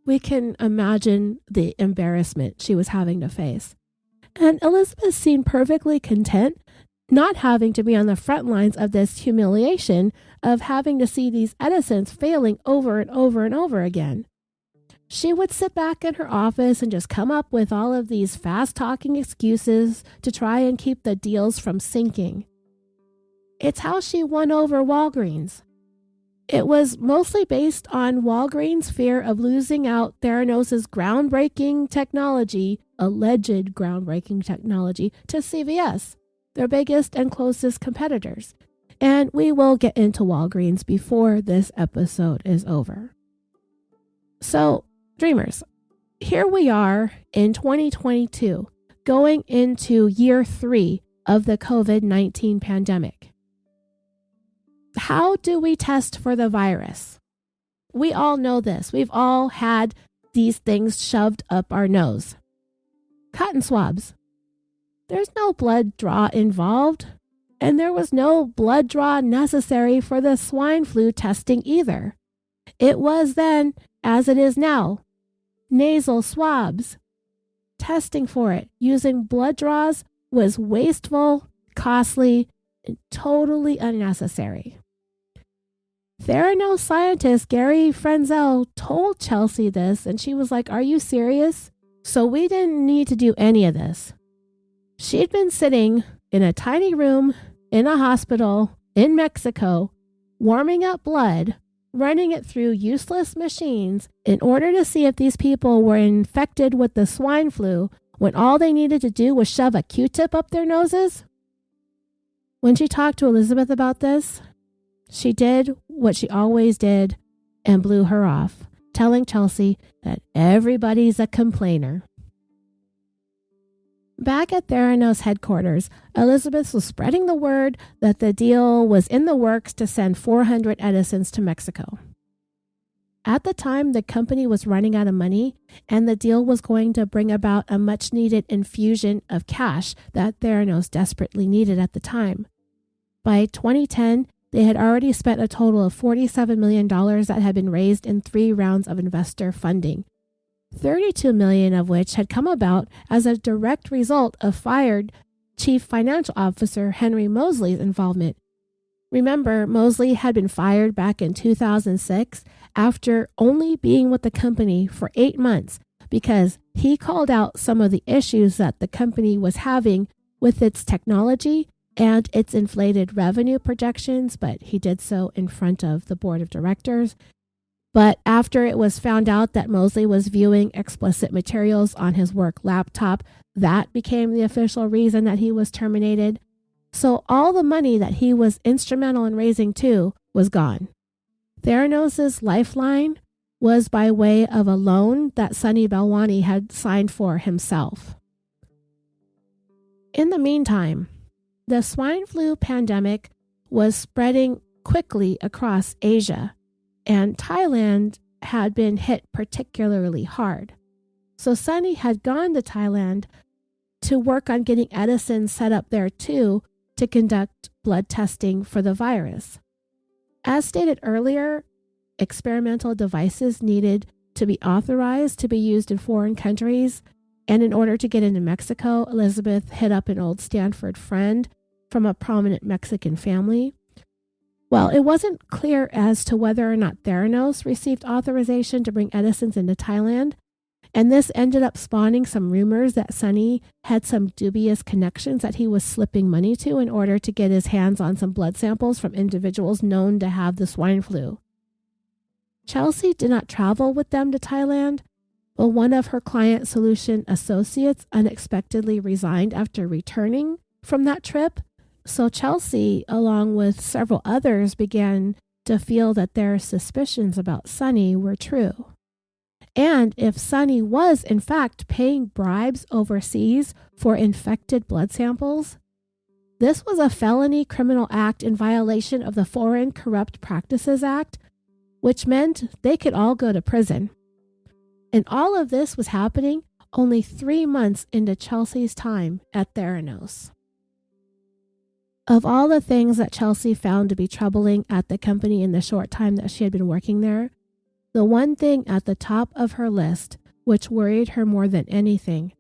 We can imagine the embarrassment she was having to face. And Elizabeth seemed perfectly content not having to be on the front lines of this humiliation of having to see these Edisons failing over and over and over again. She would sit back in her office and just come up with all of these fast-talking excuses to try and keep the deals from sinking. It's how she won over Walgreens. It was mostly based on Walgreens' fear of losing out Theranos' groundbreaking technology, alleged groundbreaking technology, to CVS, their biggest and closest competitors. And we will get into Walgreens before this episode is over. So, dreamers, here we are in 2022, going into year 3 of the COVID-19 pandemic. How do we test for the virus? We all know this. We've all had these things shoved up our nose. Cotton swabs. There's no blood draw involved, and there was no blood draw necessary for the swine flu testing either. It was then, as it is now, nasal swabs. Testing for it using blood draws was wasteful, costly, and totally unnecessary. Theranos scientist Gary Frenzel told Chelsea this, and she was like, "Are you serious?" So we didn't need to do any of this. She'd been sitting in a tiny room in a hospital in Mexico, warming up blood, running it through useless machines in order to see if these people were infected with the swine flu when all they needed to do was shove a Q-tip up their noses. When she talked to Elizabeth about this, she did what she always did and blew her off, telling Chelsea that everybody's a complainer. Back at Theranos headquarters, Elizabeth was spreading the word that the deal was in the works to send 400 Edisons to Mexico. At the time, the company was running out of money, and the deal was going to bring about a much-needed infusion of cash that Theranos desperately needed at the time. By 2010, they had already spent a total of $47 million that had been raised in 3 rounds of investor funding, $32 million of which had come about as a direct result of fired Chief Financial Officer Henry Mosley's involvement. Remember, Mosley had been fired back in 2006 after only being with the company for 8 months because he called out some of the issues that the company was having with its technology and its inflated revenue projections, but he did so in front of the board of directors. But after it was found out that Mosley was viewing explicit materials on his work laptop, that became the official reason that he was terminated. So all the money that he was instrumental in raising too was gone. Theranos' lifeline was by way of a loan that Sonny Balwani had signed for himself. In the meantime, the swine flu pandemic was spreading quickly across Asia, and Thailand had been hit particularly hard. So Sonny had gone to Thailand to work on getting Edison set up there too to conduct blood testing for the virus. As stated earlier, experimental devices needed to be authorized to be used in foreign countries, and in order to get into Mexico, Elizabeth hit up an old Stanford friend from a prominent Mexican family. Well, it wasn't clear as to whether or not Theranos received authorization to bring Edisons into Thailand, and this ended up spawning some rumors that Sonny had some dubious connections that he was slipping money to in order to get his hands on some blood samples from individuals known to have the swine flu. Chelsea did not travel with them to Thailand, But one of her client solution associates unexpectedly resigned after returning from that trip. So Chelsea, along with several others, began to feel that their suspicions about Sunny were true. And if Sunny was in fact paying bribes overseas for infected blood samples, this was a felony criminal act in violation of the Foreign Corrupt Practices Act, which meant they could all go to prison. And all of this was happening only 3 months into Chelsea's time at Theranos. Of all the things that Chelsea found to be troubling at the company in the short time that she had been working there, the one thing at the top of her list, which worried her more than anything,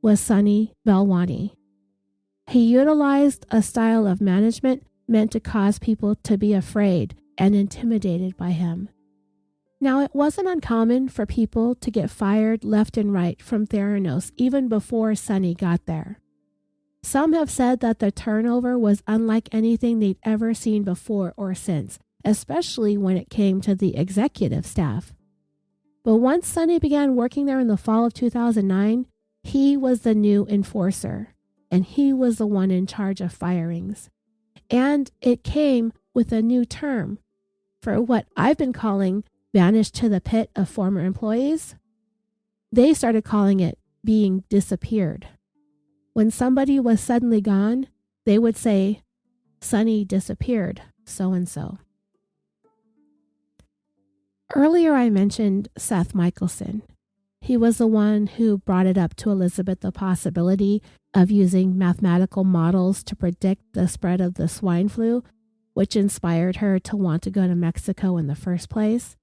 was Sunny Balwani. He utilized a style of management meant to cause people to be afraid and intimidated by him. Now, it wasn't uncommon for people to get fired left and right from Theranos even before Sunny got there. Some have said that the turnover was unlike anything they'd ever seen before or since, especially when it came to the executive staff. But once Sunny began working there in the fall of 2009, he was the new enforcer, and he was the one in charge of firings. And it came with a new term for what I've been calling banished to the pit of former employees. They started calling it being disappeared. When somebody was suddenly gone, they would say, Sunny disappeared, so-and-so. Earlier I mentioned Seth Michelson. He was the one who brought it up to Elizabeth the possibility of using mathematical models to predict the spread of the swine flu, which inspired her to want to go to Mexico in the first place.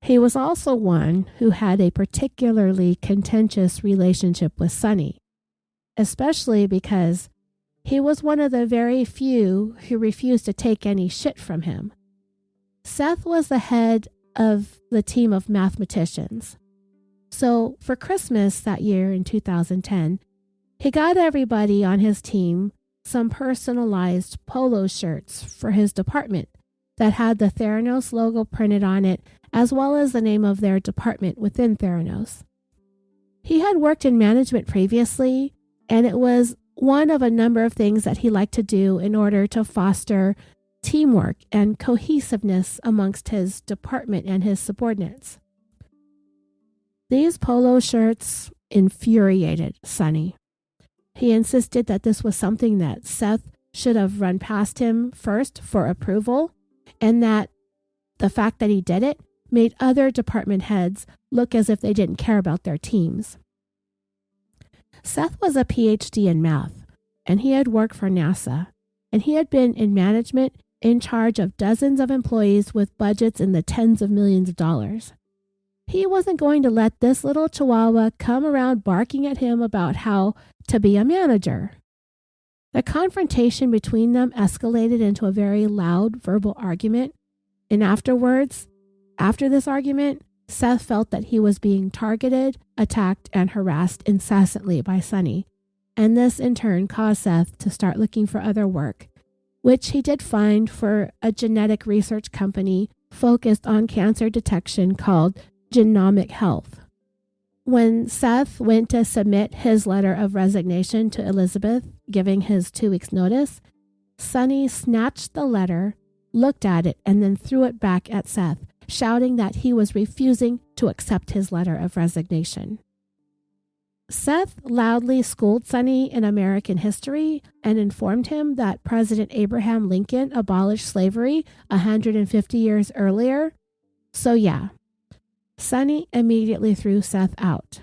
He was also one who had a particularly contentious relationship with Sunny, especially because he was one of the very few who refused to take any shit from him. Seth was the head of the team of mathematicians. So for Christmas that year in 2010, he got everybody on his team some personalized polo shirts for his department that had the Theranos logo printed on it, as well as the name of their department within Theranos. He had worked in management previously, and it was one of a number of things that he liked to do in order to foster teamwork and cohesiveness amongst his department and his subordinates. These polo shirts infuriated Sunny. He insisted that this was something that Seth should have run past him first for approval, and that the fact that he did it made other department heads look as if they didn't care about their teams. Seth was a PhD in math, and he had worked for NASA, and he had been in management in charge of dozens of employees with budgets in the tens of millions of dollars. He wasn't going to let this little chihuahua come around barking at him about how to be a manager. The confrontation between them escalated into a very loud verbal argument, and after this argument, Seth felt that he was being targeted, attacked, and harassed incessantly by Sunny, and this in turn caused Seth to start looking for other work, which he did find for a genetic research company focused on cancer detection called Genomic Health. When Seth went to submit his letter of resignation to Elizabeth, giving his 2 weeks' notice, Sunny snatched the letter, looked at it, and then threw it back at Seth, shouting that he was refusing to accept his letter of resignation. Seth loudly schooled Sunny in American history and informed him that President Abraham Lincoln abolished slavery 150 years earlier. So yeah, Sunny immediately threw Seth out.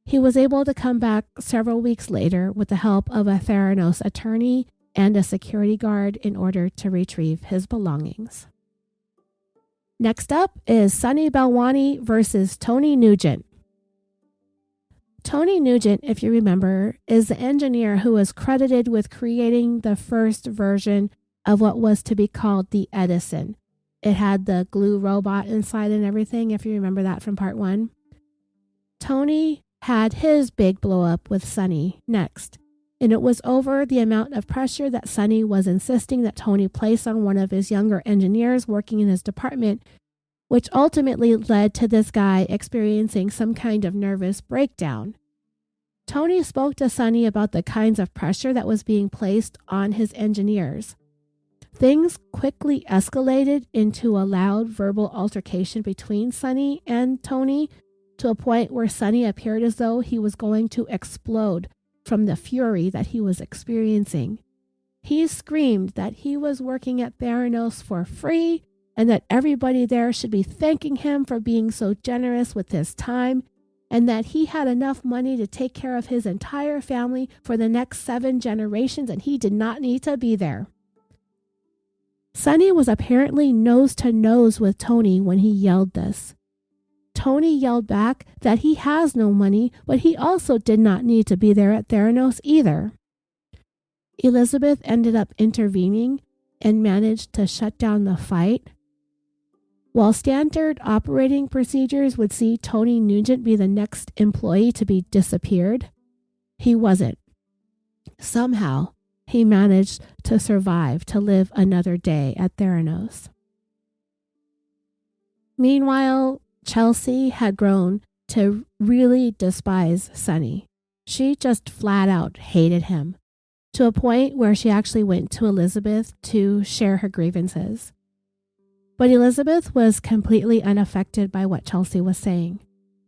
He was able to come back several weeks later with the help of a Theranos attorney and a security guard in order to retrieve his belongings. Next up is Sunny Balwani versus Tony Nugent. Tony Nugent, if you remember, is the engineer who was credited with creating the first version of what was to be called the Edison. It had the glue robot inside and everything, if you remember that from part 1. Tony had his big blow up with Sunny next, and it was over the amount of pressure that Sunny was insisting that Tony place on one of his younger engineers working in his department which ultimately led to this guy experiencing some kind of nervous breakdown. Tony spoke to Sonny about the kinds of pressure that was being placed on his engineers. Things quickly escalated into a loud verbal altercation between Sonny and Tony, to a point where Sonny appeared as though he was going to explode from the fury that he was experiencing. He screamed that he was working at Theranos for free and that everybody there should be thanking him for being so generous with his time, and that he had enough money to take care of his entire family for the next 7 generations and he did not need to be there. Sonny was apparently nose to nose with Tony when he yelled this. Tony yelled back that he has no money, but he also did not need to be there at Theranos either. Elizabeth ended up intervening and managed to shut down the fight. While standard operating procedures would see Tony Nugent be the next employee to be disappeared, he wasn't. Somehow, he managed to survive to live another day at Theranos. Meanwhile, Chelsea had grown to really despise Sonny. She just flat out hated him, to a point where she actually went to Elizabeth to share her grievances. But Elizabeth was completely unaffected by what Chelsea was saying.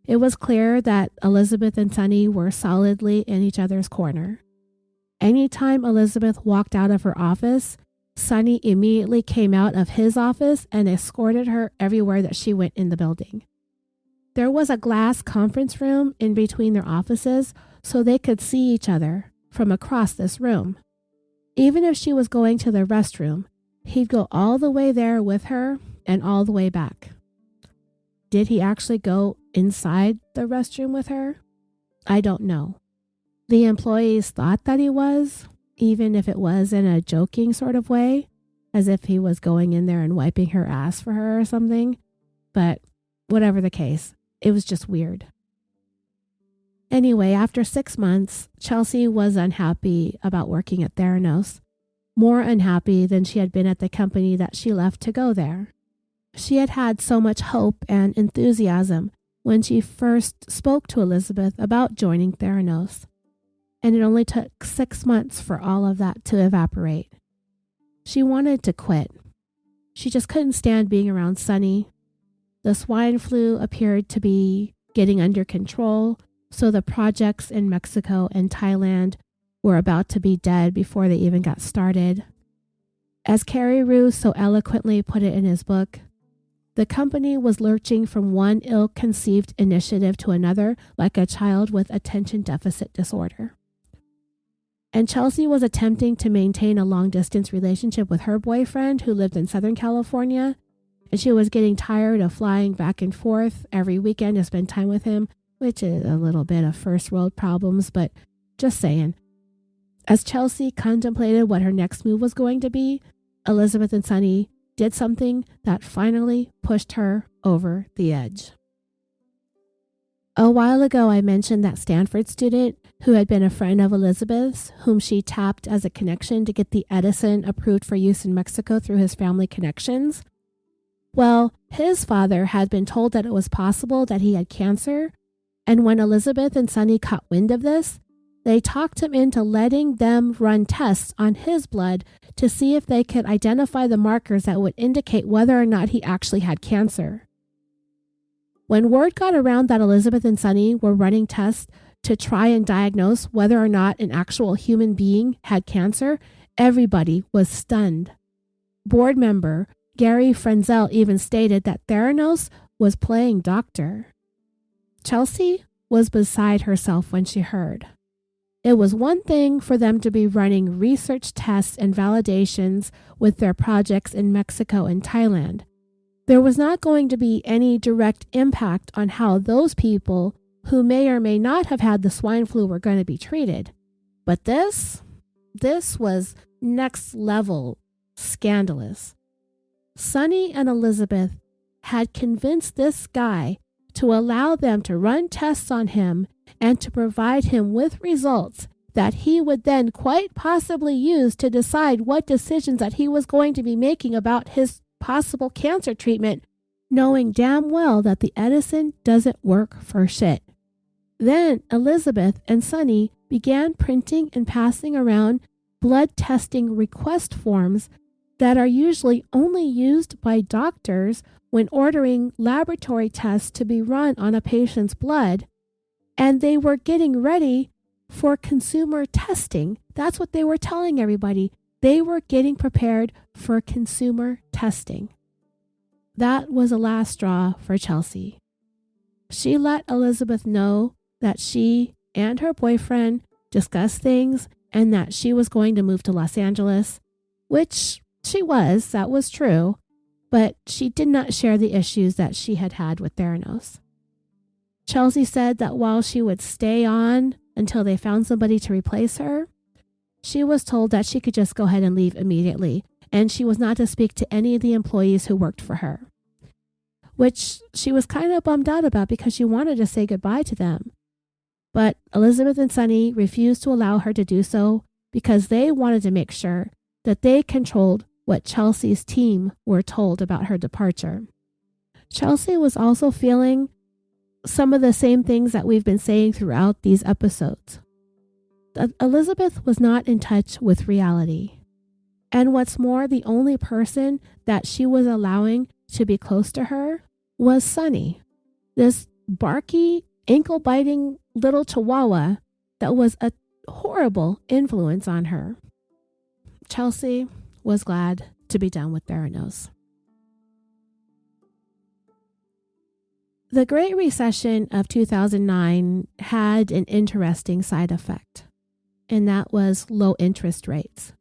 It was clear that Elizabeth and Sonny were solidly in each other's corner. Anytime Elizabeth walked out of her office, Sonny immediately came out of his office and escorted her everywhere that she went in the building. There was a glass conference room in between their offices so they could see each other from across this room. Even if she was going to the restroom, he'd go all the way there with her and all the way back. Did he actually go inside the restroom with her? I don't know. The employees thought that he was, even if it was in a joking sort of way, as if he was going in there and wiping her ass for her or something. But whatever the case, it was just weird. Anyway, after 6 months, Chelsea was unhappy about working at Theranos, more unhappy than she had been at the company that she left to go there. She had had so much hope and enthusiasm when she first spoke to Elizabeth about joining Theranos, and it only took 6 months for all of that to evaporate. She wanted to quit. She just couldn't stand being around Sonny. The swine flu appeared to be getting under control, so the projects in Mexico and Thailand were about to be dead before they even got started. As Carrie Rue so eloquently put it in his book, the company was lurching from one ill-conceived initiative to another like a child with attention deficit disorder. And Chelsea was attempting to maintain a long-distance relationship with her boyfriend who lived in Southern California, and she was getting tired of flying back and forth every weekend to spend time with him, which is a little bit of first world problems, but just saying. As Chelsea contemplated what her next move was going to be, Elizabeth and Sonny did something that finally pushed her over the edge. A while ago, I mentioned that Stanford student who had been a friend of Elizabeth's, whom she tapped as a connection to get the Edison approved for use in Mexico through his family connections. Well, his father had been told that it was possible that he had cancer, and when Elizabeth and Sonny caught wind of this, they talked him into letting them run tests on his blood to see if they could identify the markers that would indicate whether or not he actually had cancer. When word got around that Elizabeth and Sonny were running tests to try and diagnose whether or not an actual human being had cancer, everybody was stunned. Board member Gary Frenzel even stated that Theranos was playing doctor. Chelsea was beside herself when she heard. It was one thing for them to be running research tests and validations with their projects in Mexico and Thailand. There was not going to be any direct impact on how those people who may or may not have had the swine flu were going to be treated. But this was next level scandalous. Sonny and Elizabeth had convinced this guy to allow them to run tests on him and to provide him with results that he would then quite possibly use to decide what decisions that he was going to be making about his possible cancer treatment knowing damn well that the Edison doesn't work for shit. Then Elizabeth and Sonny began printing and passing around blood testing request forms that are usually only used by doctors when ordering laboratory tests to be run on a patient's blood, and they were getting ready for consumer testing. That's what they were telling everybody. They were getting prepared for consumer testing. That was the last straw for Chelsea. She let Elizabeth know that she and her boyfriend discussed things and that she was going to move to Los Angeles, which that was true, but she did not share the issues that she had had with Theranos. Chelsea said that while she would stay on until they found somebody to replace her, she was told that she could just go ahead and leave immediately, and she was not to speak to any of the employees who worked for her, which she was kind of bummed out about because she wanted to say goodbye to them. But Elizabeth and Sonny refused to allow her to do so because they wanted to make sure that they controlled what Chelsea's team were told about her departure. Chelsea was also feeling some of the same things that we've been saying throughout these episodes. Elizabeth was not in touch with reality. And what's more, the only person that she was allowing to be close to her was Sonny, this barky, ankle-biting little chihuahua that was a horrible influence on her. Chelsea was glad to be done with Theranos. The Great Recession of 2009 had an interesting side effect, and that was low interest rates.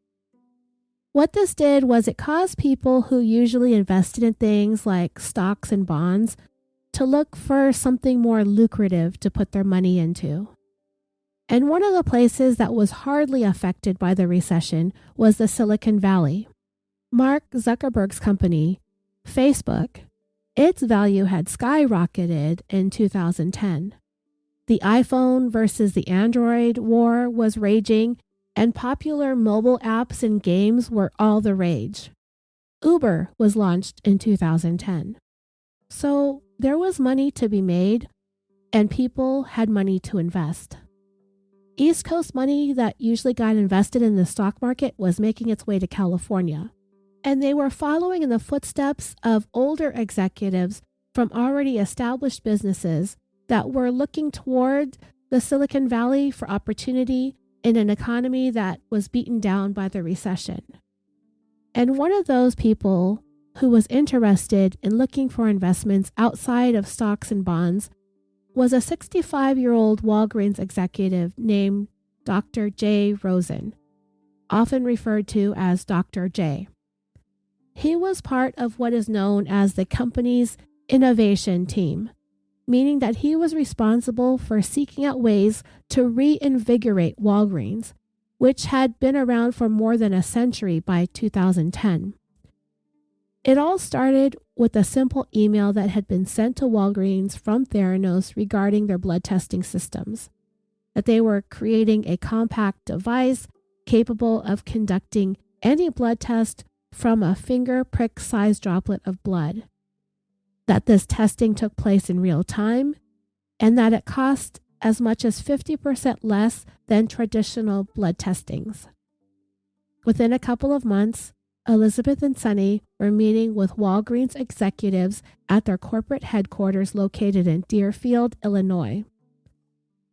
What this did was it caused people who usually invested in things like stocks and bonds to look for something more lucrative to put their money into. And one of the places that was hardly affected by the recession was the Silicon Valley. Mark Zuckerberg's company, Facebook, its value had skyrocketed in 2010. The iPhone versus the Android war was raging, and popular mobile apps and games were all the rage. Uber was launched in 2010. So there was money to be made, and people had money to invest. East Coast money that usually got invested in the stock market was making its way to California, and they were following in the footsteps of older executives from already established businesses that were looking toward the Silicon Valley for opportunity in an economy that was beaten down by the recession. And one of those people who was interested in looking for investments outside of stocks and bonds was a 65-year-old Walgreens executive named Dr. J. Rosen, often referred to as Dr. J. He was part of what is known as the company's innovation team, meaning that he was responsible for seeking out ways to reinvigorate Walgreens, which had been around for more than a century by 2010. It all started with a simple email that had been sent to Walgreens from Theranos regarding their blood testing systems, that they were creating a compact device capable of conducting any blood test from a finger prick-sized droplet of blood, that this testing took place in real time, and that it cost as much as 50% less than traditional blood testings. Within a couple of months, Elizabeth and Sonny were meeting with Walgreens executives at their corporate headquarters located in Deerfield, Illinois.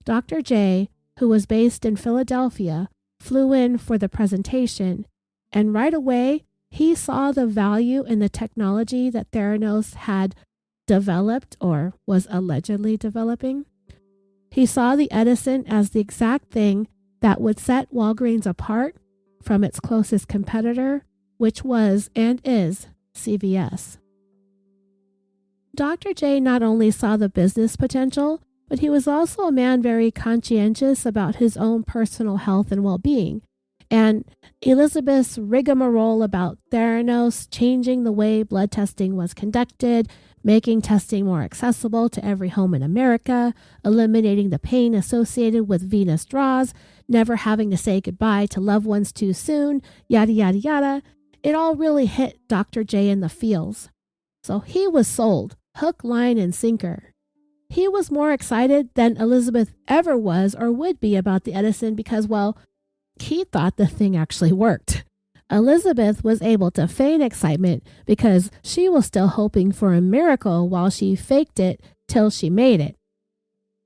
Dr. J, who was based in Philadelphia, flew in for the presentation, and right away, he saw the value in the technology that Theranos had developed or was allegedly developing. He saw the Edison as the exact thing that would set Walgreens apart from its closest competitor, which was and is CVS. Dr. J not only saw the business potential, but he was also a man very conscientious about his own personal health and well-being. And Elizabeth's rigmarole about Theranos changing the way blood testing was conducted, making testing more accessible to every home in America, eliminating the pain associated with venous draws, never having to say goodbye to loved ones too soon, yada, yada, yada. It all really hit Dr. J in the feels. So he was sold, hook, line, and sinker. He was more excited than Elizabeth ever was or would be about the Edison because, well, he thought the thing actually worked. Elizabeth was able to feign excitement because she was still hoping for a miracle while she faked it till she made it.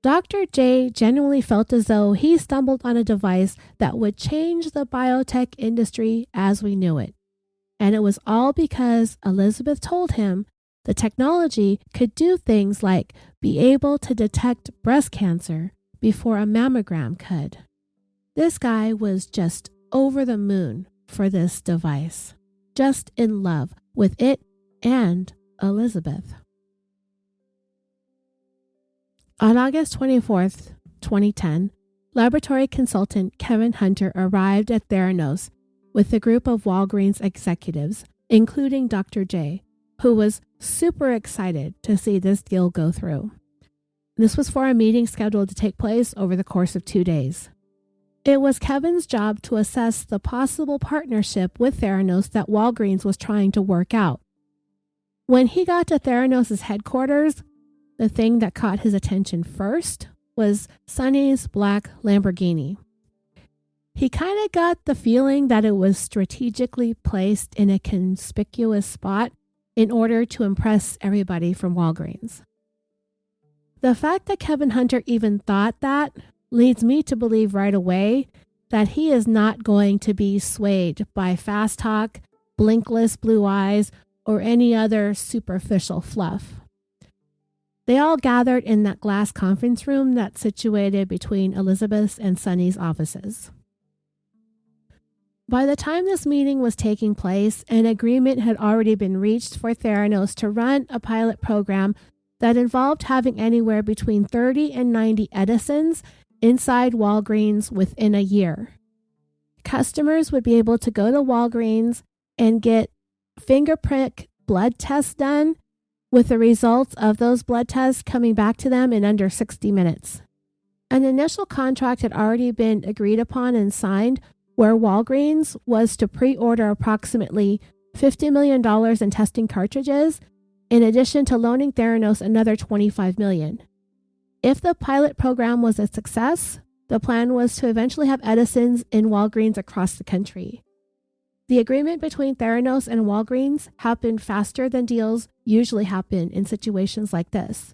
Dr. J genuinely felt as though he stumbled on a device that would change the biotech industry as we knew it. And it was all because Elizabeth told him the technology could do things like be able to detect breast cancer before a mammogram could. This guy was just over the moon for this device, just in love with it and Elizabeth. On August 24th, 2010, laboratory consultant Kevin Hunter arrived at Theranos with a group of Walgreens executives, including Dr. J, who was super excited to see this deal go through. This was for a meeting scheduled to take place over the course of 2 days. It was Kevin's job to assess the possible partnership with Theranos that Walgreens was trying to work out. When he got to Theranos' headquarters, the thing that caught his attention first was Sonny's black Lamborghini. He kind of got the feeling that it was strategically placed in a conspicuous spot in order to impress everybody from Walgreens. The fact that Kevin Hunter even thought that leads me to believe right away that he is not going to be swayed by fast talk, blinkless blue eyes, or any other superficial fluff. They all gathered in that glass conference room that's situated between Elizabeth's and Sonny's offices. By the time this meeting was taking place, an agreement had already been reached for Theranos to run a pilot program that involved having anywhere between 30 and 90 Edisons inside Walgreens within a year. Customers would be able to go to Walgreens and get fingerprint blood tests done, with the results of those blood tests coming back to them in under 60 minutes. An initial contract had already been agreed upon and signed, where Walgreens was to pre-order approximately $50 million in testing cartridges, in addition to loaning Theranos another $25 million. If the pilot program was a success, the plan was to eventually have Edisons in Walgreens across the country. The agreement between Theranos and Walgreens happened faster than deals usually happen in situations like this.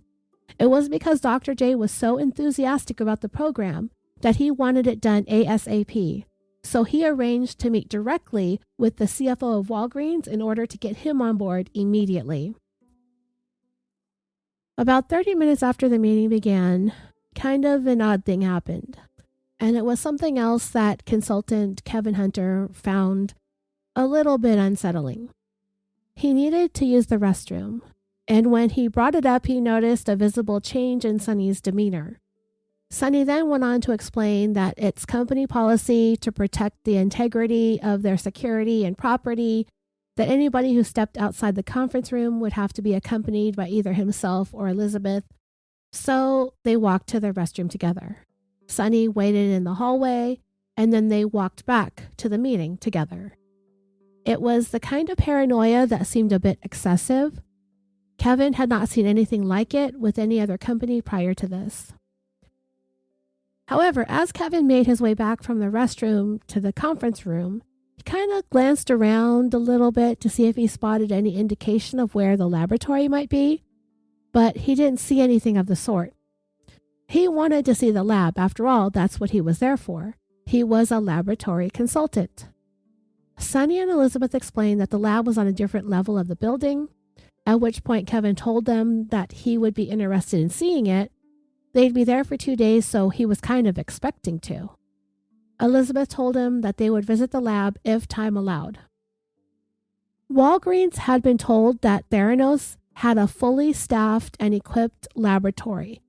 It was because Dr. J was so enthusiastic about the program that he wanted it done ASAP. So he arranged to meet directly with the CFO of Walgreens in order to get him on board immediately. About 30 minutes after the meeting began, kind of an odd thing happened. And it was something else that consultant Kevin Hunter found a little bit unsettling. He needed to use the restroom, and when he brought it up, he noticed a visible change in Sonny's demeanor. Sonny then went on to explain that it's company policy to protect the integrity of their security and property, that anybody who stepped outside the conference room would have to be accompanied by either himself or Elizabeth, so they walked to the restroom together. Sonny waited in the hallway, and then they walked back to the meeting together. It was the kind of paranoia that seemed a bit excessive. Kevin had not seen anything like it with any other company prior to this. However, as Kevin made his way back from the restroom to the conference room, he kind of glanced around a little bit to see if he spotted any indication of where the laboratory might be, but he didn't see anything of the sort. He wanted to see the lab. After all, that's what he was there for. He was a laboratory consultant. Sonny and Elizabeth explained that the lab was on a different level of the building, at which point Kevin told them that he would be interested in seeing it. They'd be there for 2 days, so he was kind of expecting to. Elizabeth told him that they would visit the lab if time allowed. Walgreens had been told that Theranos had a fully staffed and equipped laboratory,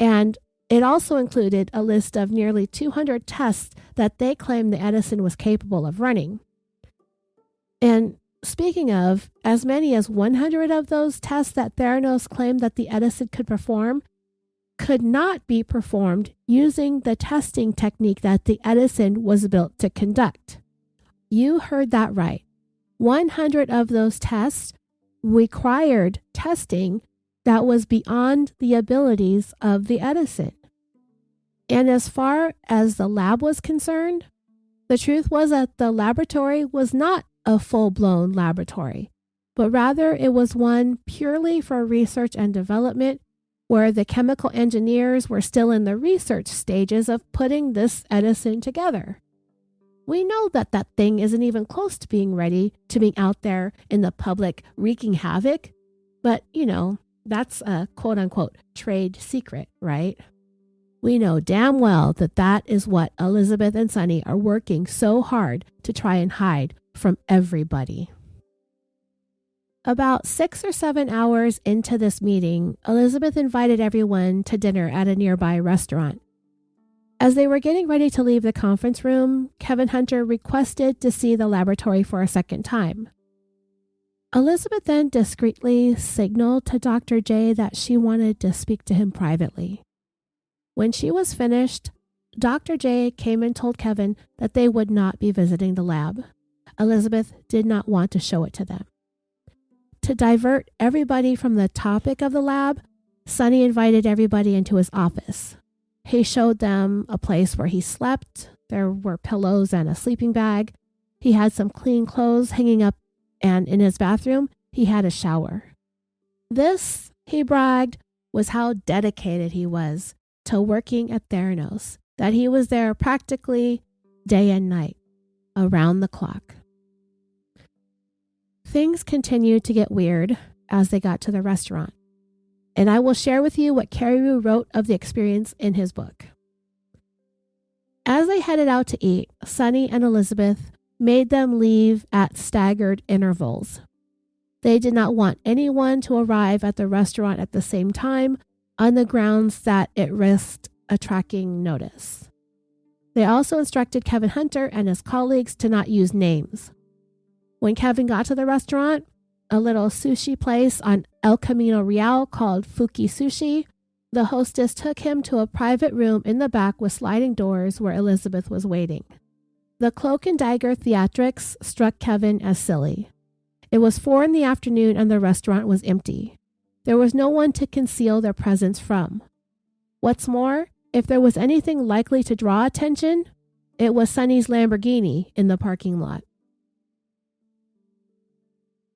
and it also included a list of nearly 200 tests that they claimed the Edison was capable of running. And speaking of, as many as 100 of those tests that Theranos claimed that the Edison could perform could not be performed using the testing technique that the Edison was built to conduct. You heard that right. 100 of those tests required testing that was beyond the abilities of the Edison. And as far as the lab was concerned, the truth was that the laboratory was not a full-blown laboratory, but rather it was one purely for research and development, where the chemical engineers were still in the research stages of putting this Edison together. We know that that thing isn't even close to being ready to being out there in the public wreaking havoc, but that's a quote-unquote trade secret, right? We know damn well that that is what Elizabeth and Sonny are working so hard to try and hide from everybody. About 6 or 7 hours into this meeting, Elizabeth invited everyone to dinner at a nearby restaurant. As they were getting ready to leave the conference room, Kevin Hunter requested to see the laboratory for a second time. Elizabeth then discreetly signaled to Dr. J that she wanted to speak to him privately. When she was finished, Dr. J came and told Kevin that they would not be visiting the lab. Elizabeth did not want to show it to them. To divert everybody from the topic of the lab, Sonny invited everybody into his office. He showed them a place where he slept. There were pillows and a sleeping bag. He had some clean clothes hanging up, and in his bathroom, he had a shower. This, he bragged, was how dedicated he was to working at Theranos, that he was there practically day and night, around the clock. Things continued to get weird as they got to the restaurant, and I will share with you what Carreyrou wrote of the experience in his book. As they headed out to eat, Sonny and Elizabeth made them leave at staggered intervals. They did not want anyone to arrive at the restaurant at the same time on the grounds that it risked attracting notice. They also instructed Kevin Hunter and his colleagues to not use names. When Kevin got to the restaurant, a little sushi place on El Camino Real called Fuki Sushi, the hostess took him to a private room in the back with sliding doors where Elizabeth was waiting. The cloak and dagger theatrics struck Kevin as silly. It was 4 p.m. and the restaurant was empty. There was no one to conceal their presence from. What's more, if there was anything likely to draw attention, it was Sonny's Lamborghini in the parking lot.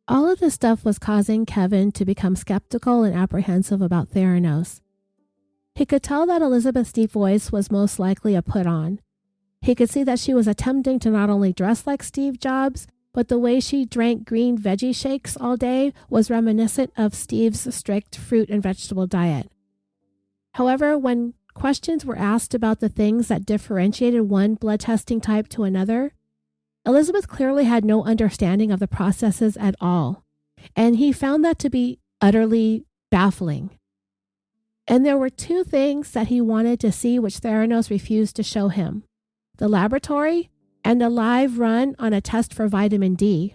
All of this stuff was causing Kevin to become skeptical and apprehensive about Theranos. He could tell that Elizabeth's deep voice was most likely a put-on. He could see that she was attempting to not only dress like Steve Jobs, but the way she drank green veggie shakes all day was reminiscent of Steve's strict fruit and vegetable diet. However, when questions were asked about the things that differentiated one blood testing type to another, Elizabeth clearly had no understanding of the processes at all, and he found that to be utterly baffling. And there were 2 things that he wanted to see which Theranos refused to show him: the laboratory and a live run on a test for vitamin D.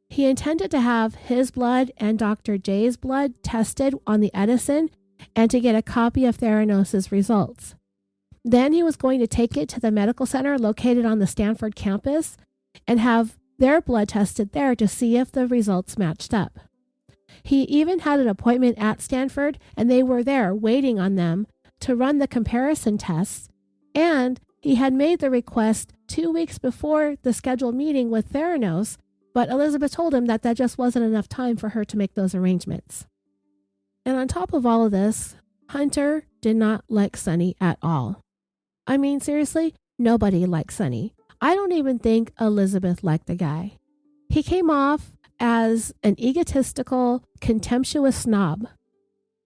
He intended to have his blood and Dr. J's blood tested on the Edison and to get a copy of Theranos' results. Then he was going to take it to the medical center located on the Stanford campus and have their blood tested there to see if the results matched up. He even had an appointment at Stanford, and they were there waiting on them to run the comparison tests, and he had made the request 2 weeks before the scheduled meeting with Theranos, but Elizabeth told him that just wasn't enough time for her to make those arrangements. And on top of all of this, Hunter did not like Sonny at all. I mean, seriously, nobody liked Sonny. I don't even think Elizabeth liked the guy. He came off as an egotistical, contemptuous snob.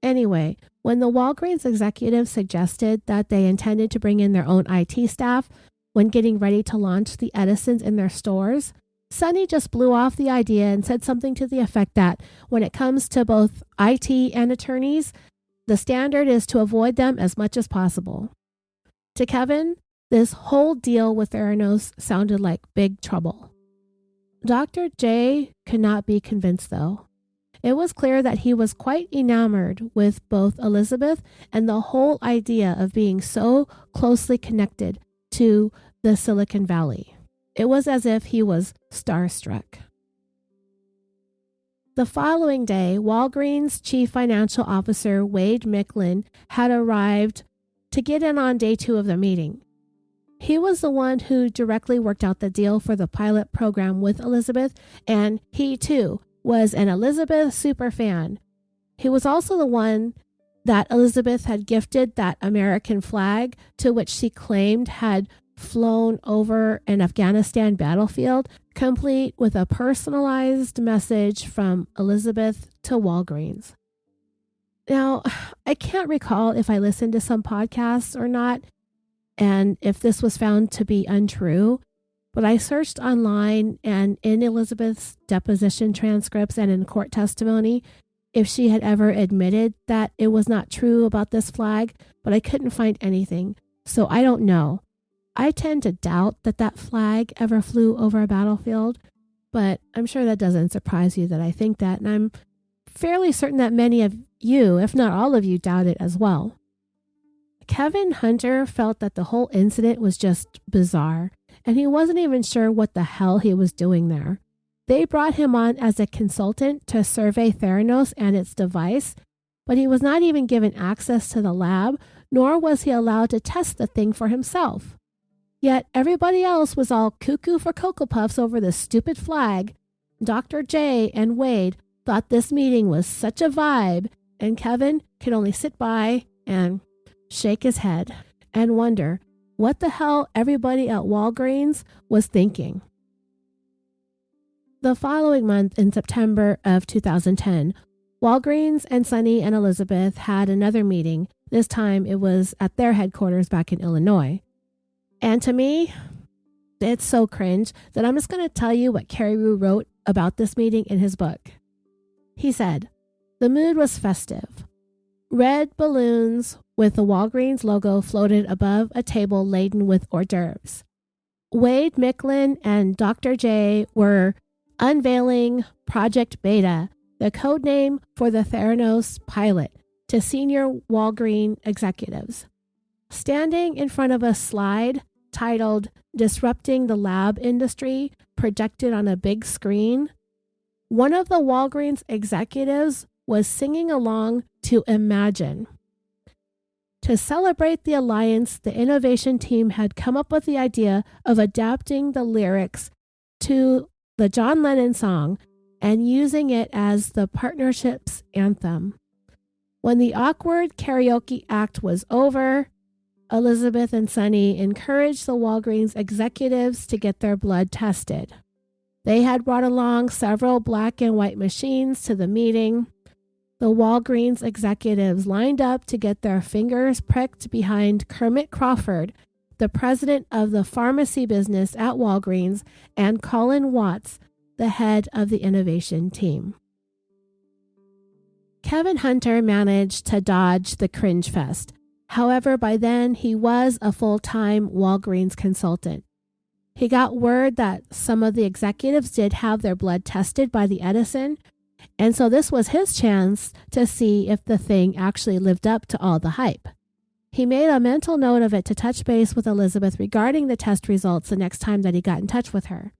Anyway, when the Walgreens executive suggested that they intended to bring in their own IT staff when getting ready to launch the Edisons in their stores, Sonny just blew off the idea and said something to the effect that when it comes to both IT and attorneys, the standard is to avoid them as much as possible. To Kevin, this whole deal with Theranos sounded like big trouble. Dr. J could not be convinced, though. It was clear that he was quite enamored with both Elizabeth and the whole idea of being so closely connected to the Silicon Valley. It was as if he was starstruck. The following day, Walgreens Chief Financial Officer Wade Micklin had arrived to get in on day 2 of the meeting. He was the one who directly worked out the deal for the pilot program with Elizabeth, and he too was an Elizabeth superfan. He was also the one that Elizabeth had gifted that American flag to which she claimed had flown over an Afghanistan battlefield, complete with a personalized message from Elizabeth to Walgreens. Now, I can't recall if I listened to some podcasts or not, and if this was found to be untrue, but I searched online and in Elizabeth's deposition transcripts and in court testimony if she had ever admitted that it was not true about this flag, but I couldn't find anything, so I don't know. I tend to doubt that flag ever flew over a battlefield, but I'm sure that doesn't surprise you that I think that, and I'm fairly certain that many of you, if not all of you, doubt it as well. Kevin Hunter felt that the whole incident was just bizarre, and he wasn't even sure what the hell he was doing there. They brought him on as a consultant to survey Theranos and its device, but he was not even given access to the lab, nor was he allowed to test the thing for himself. Yet everybody else was all cuckoo for Cocoa Puffs over this stupid flag. Dr. J and Wade thought this meeting was such a vibe, and Kevin could only sit by and shake his head and wonder what the hell everybody at Walgreens was thinking. The following month, in September of 2010, Walgreens and Sunny and Elizabeth had another meeting. This time it was at their headquarters back in Illinois. And to me, it's so cringe that I'm just going to tell you what Carreyrou wrote about this meeting in his book. He said, "The mood was festive. Red balloons with the Walgreens logo floated above a table laden with hors d'oeuvres. Wade Micklin and Dr. J were unveiling Project Beta, the code name for the Theranos pilot, to senior Walgreens executives. Standing in front of a slide titled Disrupting the Lab Industry, projected on a big screen, one of the Walgreens executives was singing along to Imagine. To celebrate the alliance, the innovation team had come up with the idea of adapting the lyrics to the John Lennon song and using it as the partnership's anthem. When the awkward karaoke act was over, Elizabeth and Sunny encouraged the Walgreens executives to get their blood tested. They had brought along several black and white machines to the meeting. The Walgreens executives lined up to get their fingers pricked behind Kermit Crawford, the president of the pharmacy business at Walgreens, and Colin Watts, the head of the innovation team. Kevin Hunter managed to dodge the cringe fest. However, by then he was a full-time Walgreens consultant. He got word that some of the executives did have their blood tested by the Edison, and so this was his chance to see if the thing actually lived up to all the hype. He made a mental note of it to touch base with Elizabeth regarding the test results the next time that he got in touch with her.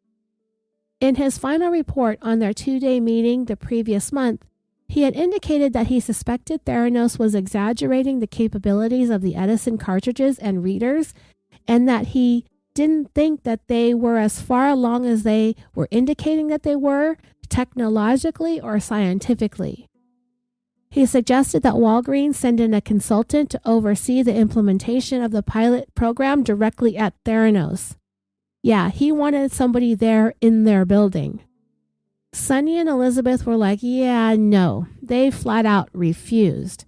In his final report on their 2-day meeting the previous month, he had indicated that he suspected Theranos was exaggerating the capabilities of the Edison cartridges and readers, and that he didn't think that they were as far along as they were indicating that they were, technologically or scientifically. He suggested that Walgreens send in a consultant to oversee the implementation of the pilot program directly at Theranos. Yeah, he wanted somebody there in their building. Sunny and Elizabeth were like, yeah, no. They flat out refused.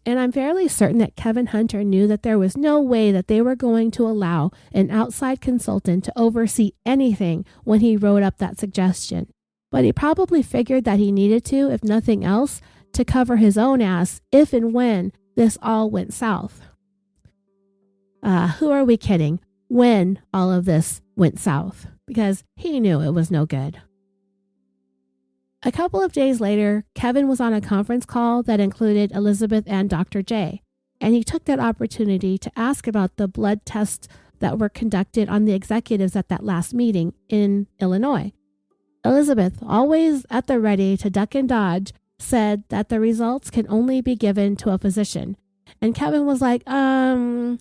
And I'm fairly certain that Kevin Hunter knew that there was no way that they were going to allow an outside consultant to oversee anything when he wrote up that suggestion. But he probably figured that he needed to, if nothing else, to cover his own ass if and when this all went south. Who are we kidding? When all of this went south, because he knew it was no good. A couple of days later, Kevin was on a conference call that included Elizabeth and Dr. J, and he took that opportunity to ask about the blood tests that were conducted on the executives at that last meeting in Illinois. Elizabeth, always at the ready to duck and dodge, said that the results can only be given to a physician. And Kevin was like, Dr.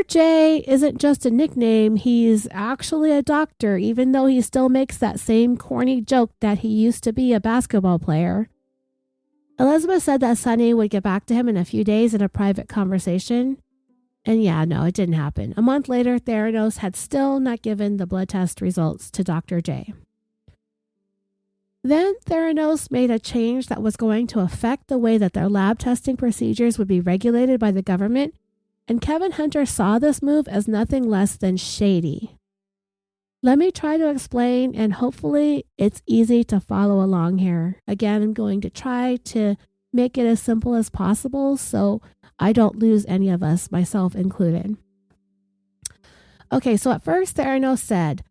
J isn't just a nickname. He's actually a doctor, even though he still makes that same corny joke that he used to be a basketball player. Elizabeth said that Sonny would get back to him in a few days in a private conversation. And yeah, no, it didn't happen. A month later, Theranos had still not given the blood test results to Dr. J. Then Theranos made a change that was going to affect the way that their lab testing procedures would be regulated by the government, and Kevin Hunter saw this move as nothing less than shady. Let me try to explain, and hopefully it's easy to follow along here. Again, I'm going to try to make it as simple as possible so I don't lose any of us, myself included. Okay, so at first Theranos said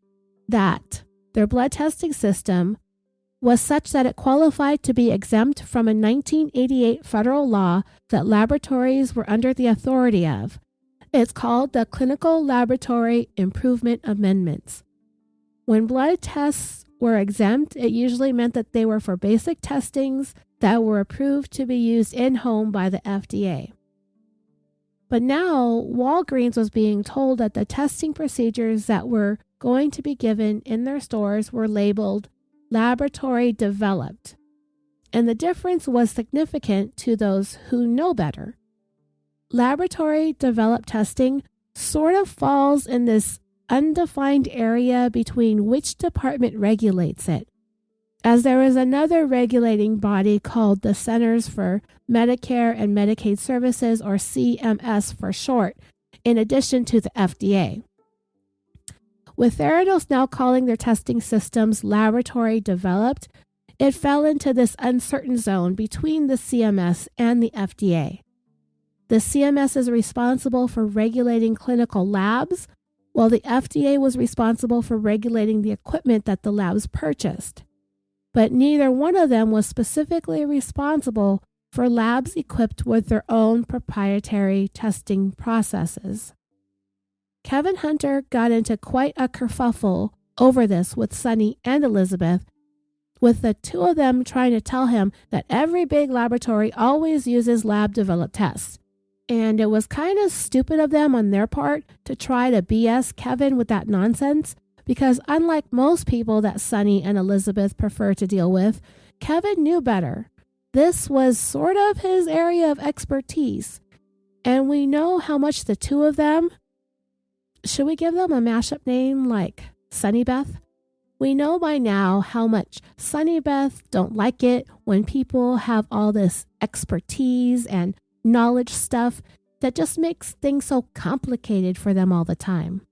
that their blood testing system was such that it qualified to be exempt from a 1988 federal law that laboratories were under the authority of. It's called the Clinical Laboratory Improvement Amendments. When blood tests were exempt, it usually meant that they were for basic testings that were approved to be used in-home by the FDA. But now, Walgreens was being told that the testing procedures that were going to be given in their stores were labeled laboratory developed. And the difference was significant to those who know better. Laboratory developed testing sort of falls in this undefined area between which department regulates it, as there is another regulating body called the Centers for Medicare and Medicaid Services, or CMS for short, in addition to the FDA. With Theranos now calling their testing systems laboratory developed, it fell into this uncertain zone between the CMS and the FDA. The CMS is responsible for regulating clinical labs, while the FDA was responsible for regulating the equipment that the labs purchased. But neither one of them was specifically responsible for labs equipped with their own proprietary testing processes. Kevin Hunter got into quite a kerfuffle over this with Sonny and Elizabeth, with the two of them trying to tell him that every big laboratory always uses lab-developed tests. And it was kind of stupid of them on their part to try to BS Kevin with that nonsense, because unlike most people that Sonny and Elizabeth prefer to deal with, Kevin knew better. This was sort of his area of expertise. And we know how much the two of them, should we give them a mashup name like Sunny Beth? We know by now how much Sunny Beth don't like it when people have all this expertise and knowledge stuff that just makes things so complicated for them all the time.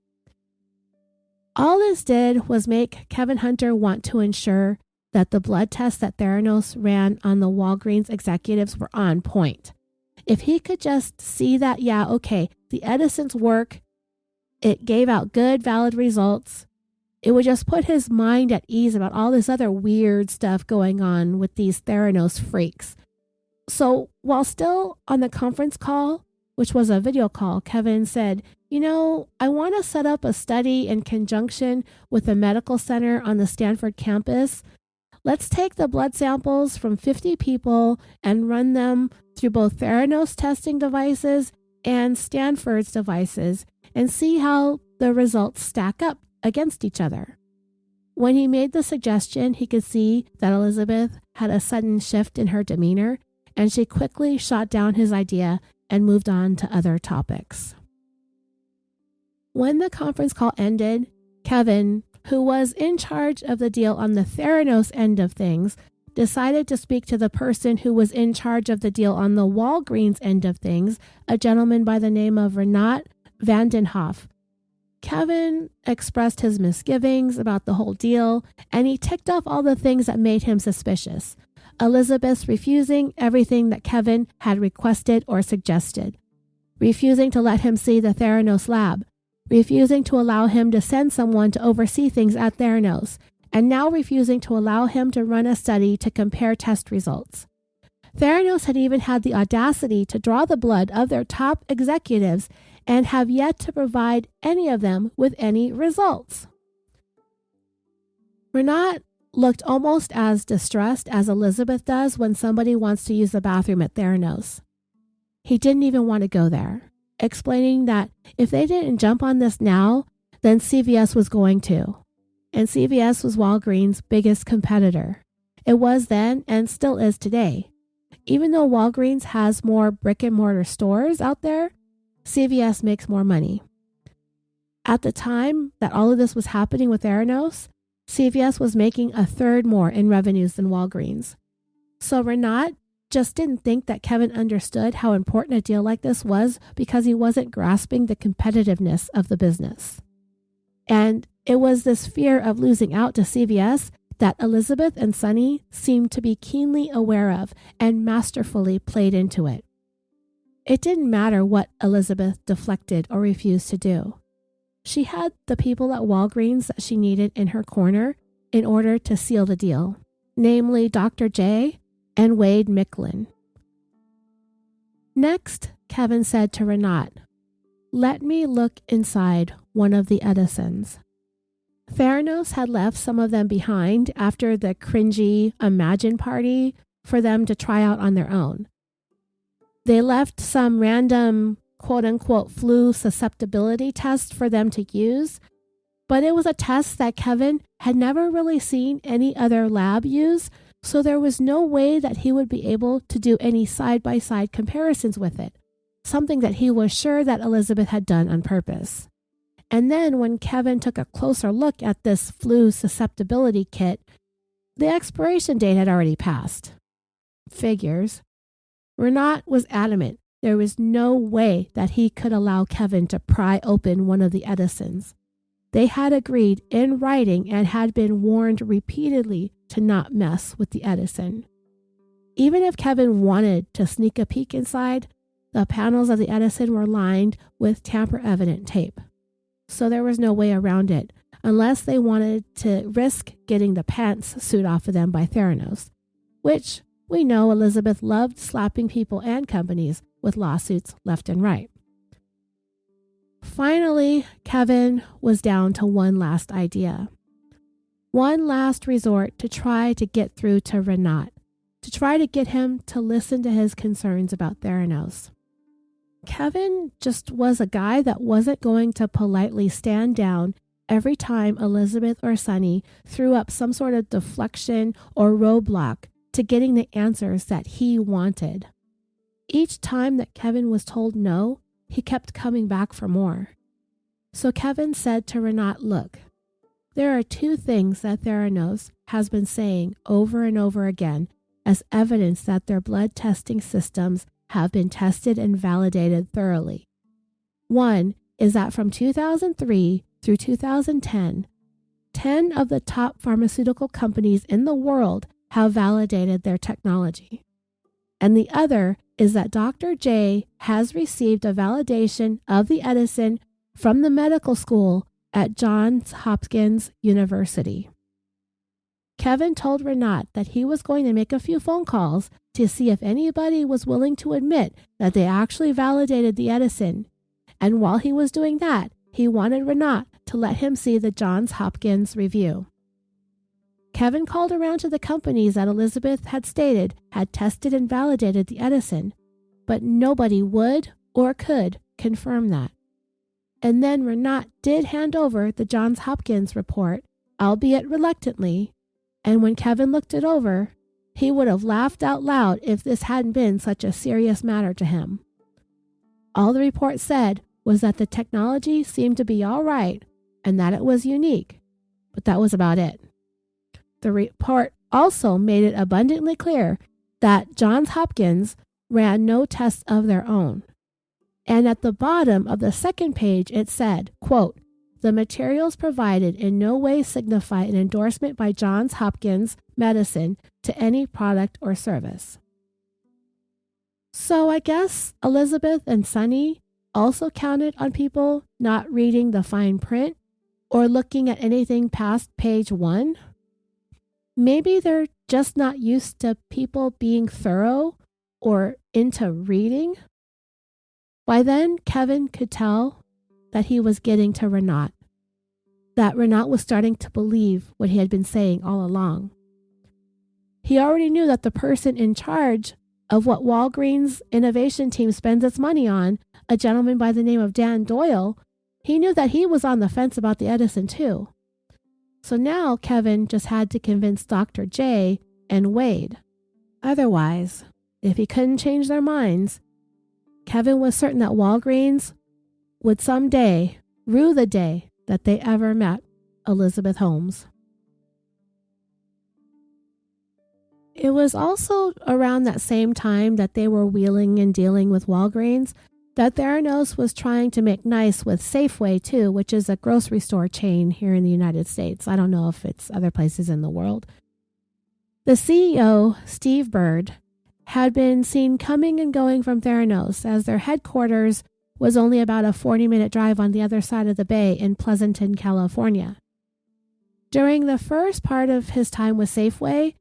All this did was make Kevin Hunter want to ensure that the blood tests that Theranos ran on the Walgreens executives were on point. If he could just see that, yeah, okay, the Edison's work, it gave out good, valid results, it would just put his mind at ease about all this other weird stuff going on with these Theranos freaks. So while still on the conference call, which was a video call, Kevin said, I want to set up a study in conjunction with a medical center on the Stanford campus. Let's take the blood samples from 50 people and run them through both Theranos testing devices and Stanford's devices and see how the results stack up against each other. When he made the suggestion, he could see that Elizabeth had a sudden shift in her demeanor, and she quickly shot down his idea and moved on to other topics. When the conference call ended, Kevin, who was in charge of the deal on the Theranos end of things, decided to speak to the person who was in charge of the deal on the Walgreens end of things, a gentleman by the name of Renat Vandenhoff. Kevin expressed his misgivings about the whole deal, and he ticked off all the things that made him suspicious. Elizabeth's refusing everything that Kevin had requested or suggested, refusing to let him see the Theranos lab, refusing to allow him to send someone to oversee things at Theranos, and now refusing to allow him to run a study to compare test results. Theranos had even had the audacity to draw the blood of their top executives and have yet to provide any of them with any results. Renat looked almost as distressed as Elizabeth does when somebody wants to use the bathroom at Theranos. He didn't even want to go there, explaining that if they didn't jump on this now, then CVS was going to. And CVS was Walgreens' biggest competitor. It was then and still is today. Even though Walgreens has more brick and mortar stores out there, CVS makes more money. At the time that all of this was happening with Theranos, CVS was making a third more in revenues than Walgreens. So Renat just didn't think that Kevin understood how important a deal like this was because he wasn't grasping the competitiveness of the business. And it was this fear of losing out to CVS that Elizabeth and Sonny seemed to be keenly aware of and masterfully played into it. It didn't matter what Elizabeth deflected or refused to do. She had the people at Walgreens that she needed in her corner in order to seal the deal, namely Dr. J and Wade Micklin. Next, Kevin said to Renat, "Let me look inside one of the Edisons." Theranos had left some of them behind after the cringy Imagine party for them to try out on their own. They left some random quote-unquote flu susceptibility test for them to use, but it was a test that Kevin had never really seen any other lab use, so there was no way that he would be able to do any side-by-side comparisons with it, something that he was sure that Elizabeth had done on purpose. And then when Kevin took a closer look at this flu susceptibility kit, the expiration date had already passed. Figures. Renat was adamant there was no way that he could allow Kevin to pry open one of the Edisons. They had agreed in writing and had been warned repeatedly to not mess with the Edison. Even if Kevin wanted to sneak a peek inside, the panels of the Edison were lined with tamper-evident tape. So there was no way around it, unless they wanted to risk getting the pants suit off of them by Theranos, which we know Elizabeth loved slapping people and companies with lawsuits left and right. Finally, Kevin was down to one last idea. One last resort to try to get through to Renat, to try to get him to listen to his concerns about Theranos. Kevin just was a guy that wasn't going to politely stand down every time Elizabeth or Sonny threw up some sort of deflection or roadblock to getting the answers that he wanted. Each time that Kevin was told no, he kept coming back for more. So Kevin said to Renat, "Look, there are two things that Theranos has been saying over and over again as evidence that their blood testing systems have been tested and validated thoroughly. One is that from 2003 through 2010, 10 of the top pharmaceutical companies in the world have validated their technology. And the other is that Dr. J has received a validation of the Edison from the medical school at Johns Hopkins University." Kevin told Renat that he was going to make a few phone calls to see if anybody was willing to admit that they actually validated the Edison. And while he was doing that, he wanted Renat to let him see the Johns Hopkins review. Kevin called around to the companies that Elizabeth had stated had tested and validated the Edison, but nobody would or could confirm that. And then Renat did hand over the Johns Hopkins report, albeit reluctantly, and when Kevin looked it over, he would have laughed out loud if this hadn't been such a serious matter to him. All the report said was that the technology seemed to be all right and that it was unique, but that was about it. The report also made it abundantly clear that Johns Hopkins ran no tests of their own. And at the bottom of the second page, it said, quote, "The materials provided in no way signify an endorsement by Johns Hopkins Medicine to any product or service." So I guess Elizabeth and Sonny also counted on people not reading the fine print or looking at anything past page 1. Maybe they're just not used to people being thorough or into reading. By then, Kevin could tell that he was getting to Renat. that Renaud was starting to believe what he had been saying all along. He already knew that the person in charge of what Walgreens' innovation team spends its money on, a gentleman by the name of Dan Doyle, he knew that he was on the fence about the Edison too. So now Kevin just had to convince Dr. J and Wade. Otherwise, if he couldn't change their minds, Kevin was certain that Walgreens would someday rue the day that they ever met Elizabeth Holmes. It was also around that same time that they were wheeling and dealing with Walgreens that Theranos was trying to make nice with Safeway too, which is a grocery store chain here in the United States. I don't know if it's other places in the world. The CEO, Steve Bird, had been seen coming and going from Theranos as their headquarters was only about a 40-minute drive on the other side of the bay in Pleasanton, California. During the first part of his time with Safeway,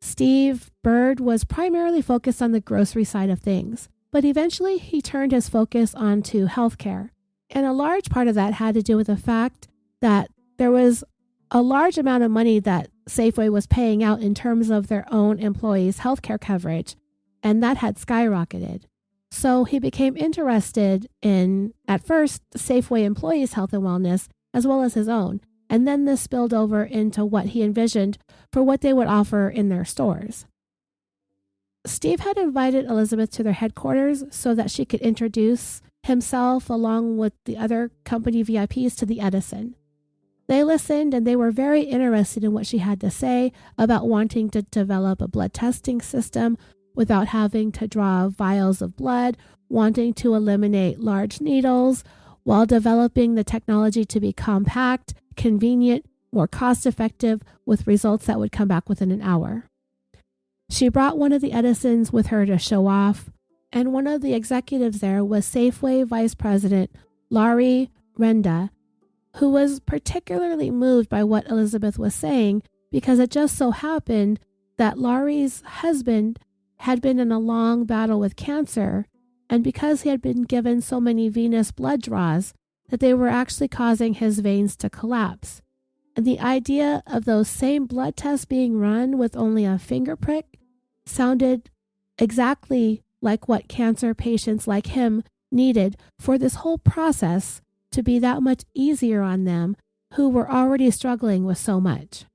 Steve Bird was primarily focused on the grocery side of things, but eventually he turned his focus onto healthcare. And a large part of that had to do with the fact that there was a large amount of money that Safeway was paying out in terms of their own employees' healthcare coverage, and that had skyrocketed. So he became interested in, at first, Safeway employees' health and wellness, as well as his own. And then this spilled over into what he envisioned for what they would offer in their stores. Steve had invited Elizabeth to their headquarters so that she could introduce himself along with the other company VIPs to the Edison. They listened and they were very interested in what she had to say about wanting to develop a blood testing system without having to draw vials of blood, wanting to eliminate large needles, while developing the technology to be compact, convenient, more cost-effective, with results that would come back within an hour. She brought one of the Edisons with her to show off, and one of the executives there was Safeway Vice President Laurie Renda, who was particularly moved by what Elizabeth was saying because it just so happened that Laurie's husband had been in a long battle with cancer, and because he had been given so many venous blood draws that they were actually causing his veins to collapse. And the idea of those same blood tests being run with only a finger prick sounded exactly like what cancer patients like him needed for this whole process to be that much easier on them who were already struggling with so much.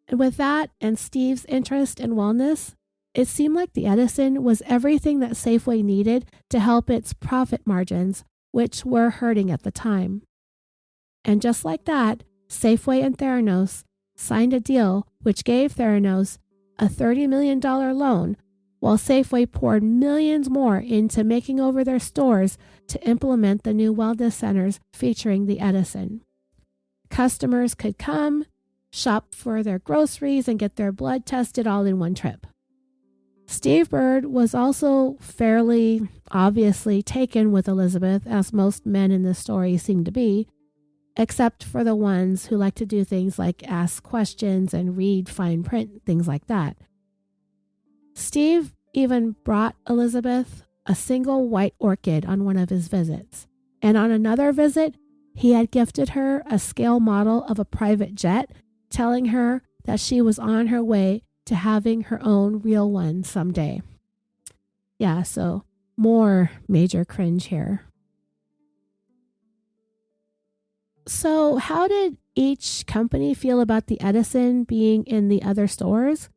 And with that and Steve's interest in wellness, it seemed like the Edison was everything that Safeway needed to help its profit margins, which were hurting at the time. And just like that, Safeway and Theranos signed a deal which gave Theranos a $30 million loan, while Safeway poured millions more into making over their stores to implement the new wellness centers featuring the Edison. Customers could come, shop for their groceries, and get their blood tested all in one trip. Steve Bird was also fairly obviously taken with Elizabeth, as most men in this story seem to be, except for the ones who like to do things like ask questions and read fine print, things like that. Steve even brought Elizabeth a single white orchid on one of his visits, and on another visit, he had gifted her a scale model of a private jet, telling her that she was on her way to having her own real one someday. Yeah, so more major cringe here. So how did each company feel about the Edison being in the other stores?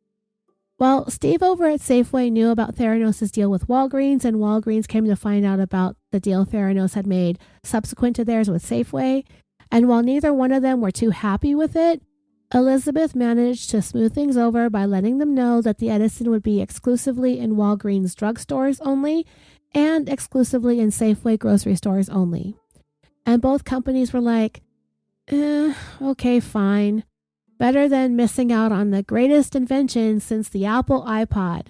Well, Steve over at Safeway knew about Theranos' deal with Walgreens, and Walgreens came to find out about the deal Theranos had made subsequent to theirs with Safeway. And while neither one of them were too happy with it, Elizabeth managed to smooth things over by letting them know that the Edison would be exclusively in Walgreens drugstores only and exclusively in Safeway grocery stores only. And both companies were like, okay, fine. Better than missing out on the greatest invention since the Apple iPod.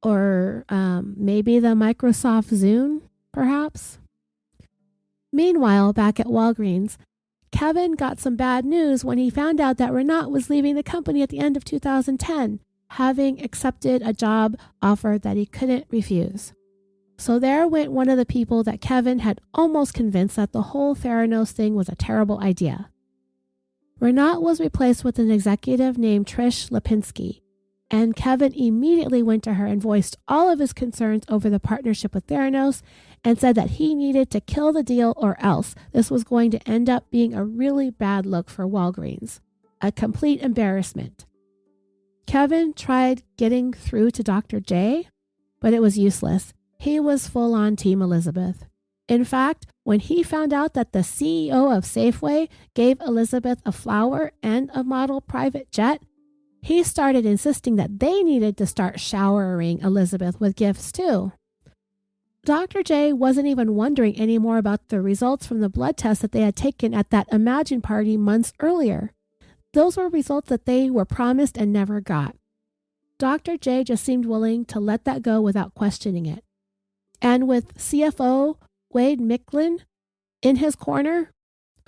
Or maybe the Microsoft Zune, perhaps? Meanwhile, back at Walgreens, Kevin got some bad news when he found out that Renaud was leaving the company at the end of 2010, having accepted a job offer that he couldn't refuse. So there went one of the people that Kevin had almost convinced that the whole Theranos thing was a terrible idea. Renaud was replaced with an executive named Trish Lipinski, and Kevin immediately went to her and voiced all of his concerns over the partnership with Theranos and said that he needed to kill the deal or else this was going to end up being a really bad look for Walgreens, a complete embarrassment. Kevin tried getting through to Dr. J, but it was useless. He was full on Team Elizabeth. In fact, when he found out that the CEO of Safeway gave Elizabeth a flower and a model private jet, he started insisting that they needed to start showering Elizabeth with gifts too. Dr. J wasn't even wondering anymore about the results from the blood test that they had taken at that Imagine party months earlier. Those were results that they were promised and never got. Dr. J just seemed willing to let that go without questioning it. And with CFO Wade Micklin in his corner,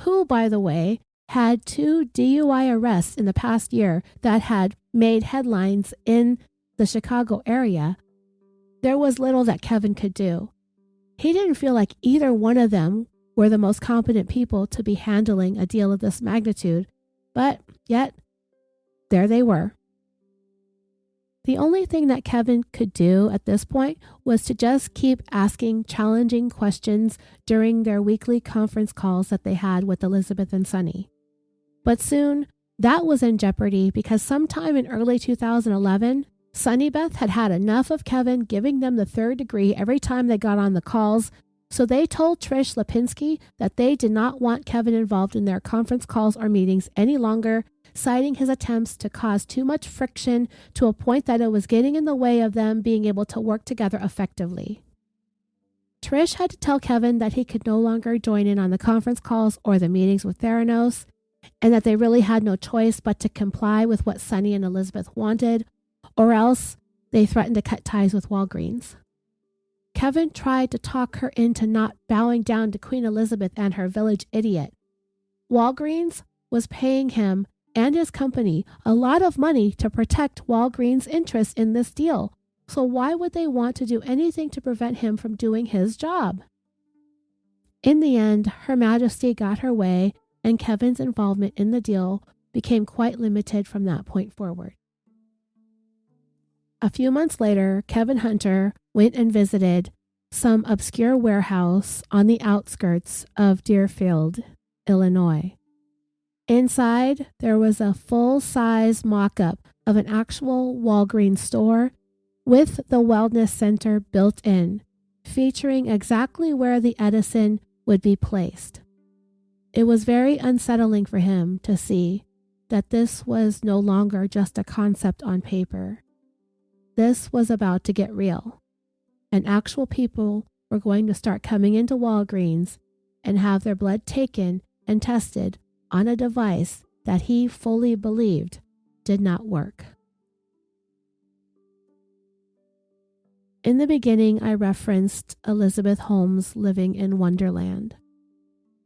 who, by the way, had 2 DUI arrests in the past year that had made headlines in the Chicago area, there was little that Kevin could do. He didn't feel like either one of them were the most competent people to be handling a deal of this magnitude, but yet, there they were. The only thing that Kevin could do at this point was to just keep asking challenging questions during their weekly conference calls that they had with Elizabeth and Sonny. But soon, that was in jeopardy because sometime in early 2011, Sunnybeth had had enough of Kevin giving them the third degree every time they got on the calls, so they told Trish Lipinski that they did not want Kevin involved in their conference calls or meetings any longer, citing his attempts to cause too much friction to a point that it was getting in the way of them being able to work together effectively. Trish had to tell Kevin that he could no longer join in on the conference calls or the meetings with Theranos, and that they really had no choice but to comply with what Sonny and Elizabeth wanted, or else they threatened to cut ties with Walgreens. Kevin tried to talk her into not bowing down to Queen Elizabeth and her village idiot. Walgreens was paying him and his company a lot of money to protect Walgreens' interests in this deal, so why would they want to do anything to prevent him from doing his job? In the end, Her Majesty got her way, and Kevin's involvement in the deal became quite limited from that point forward. A few months later, Kevin Hunter went and visited some obscure warehouse on the outskirts of Deerfield, Illinois. Inside, there was a full-size mock-up of an actual Walgreens store with the wellness center built in, featuring exactly where the Edison would be placed. It was very unsettling for him to see that this was no longer just a concept on paper. This was about to get real, and actual people were going to start coming into Walgreens and have their blood taken and tested on a device that he fully believed did not work. In the beginning, I referenced Elizabeth Holmes living in Wonderland.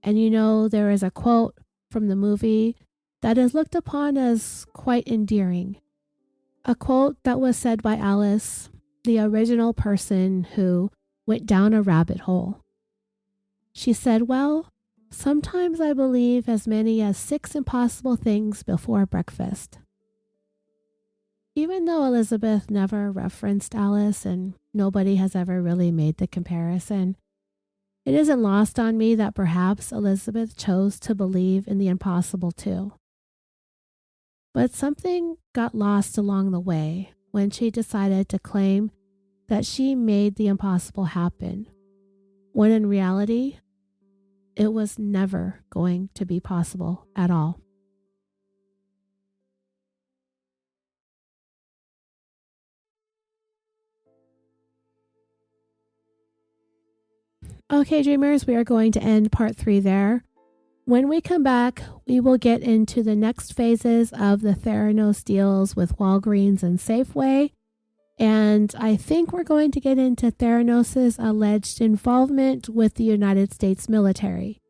And you know, there is a quote from the movie that is looked upon as quite endearing. A quote that was said by Alice, the original person who went down a rabbit hole. She said, "Well, sometimes I believe as many as 6 impossible things before breakfast." Even though Elizabeth never referenced Alice and nobody has ever really made the comparison, it isn't lost on me that perhaps Elizabeth chose to believe in the impossible too. But something got lost along the way when she decided to claim that she made the impossible happen, when in reality, it was never going to be possible at all. Okay, dreamers, we are going to end part 3 there. When we come back, we will get into the next phases of the Theranos deals with Walgreens and Safeway. And I think we're going to get into Theranos' alleged involvement with the United States military.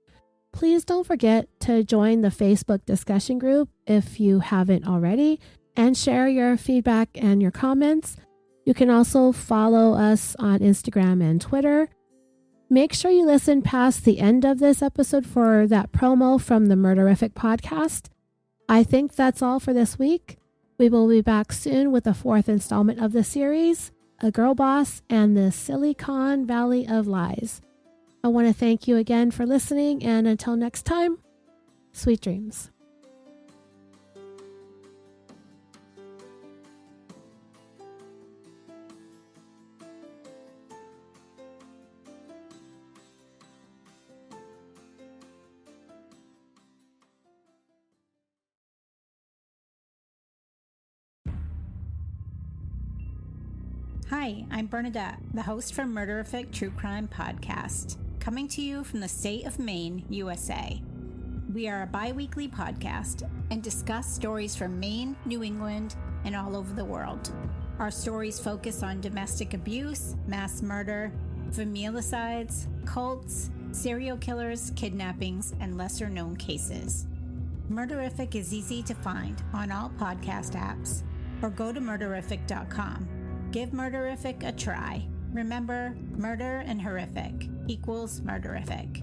Please don't forget to join the Facebook discussion group if you haven't already, and share your feedback and your comments. You can also follow us on Instagram and Twitter. Make sure you listen past the end of this episode for that promo from the Murderific podcast. I think that's all for this week. We will be back soon with the 4th installment of the series, A Girl Boss and the Silicon Valley of Lies. I want to thank you again for listening, and until next time, sweet dreams. Hi, I'm Bernadette, the host for Murderific True Crime Podcast, coming to you from the state of Maine, USA. We are a bi-weekly podcast and discuss stories from Maine, New England, and all over the world. Our stories focus on domestic abuse, mass murder, familicides, cults, serial killers, kidnappings, and lesser-known cases. Murderific is easy to find on all podcast apps, or go to murderific.com. Give Murderific a try. Remember, murder and horrific equals Murderific.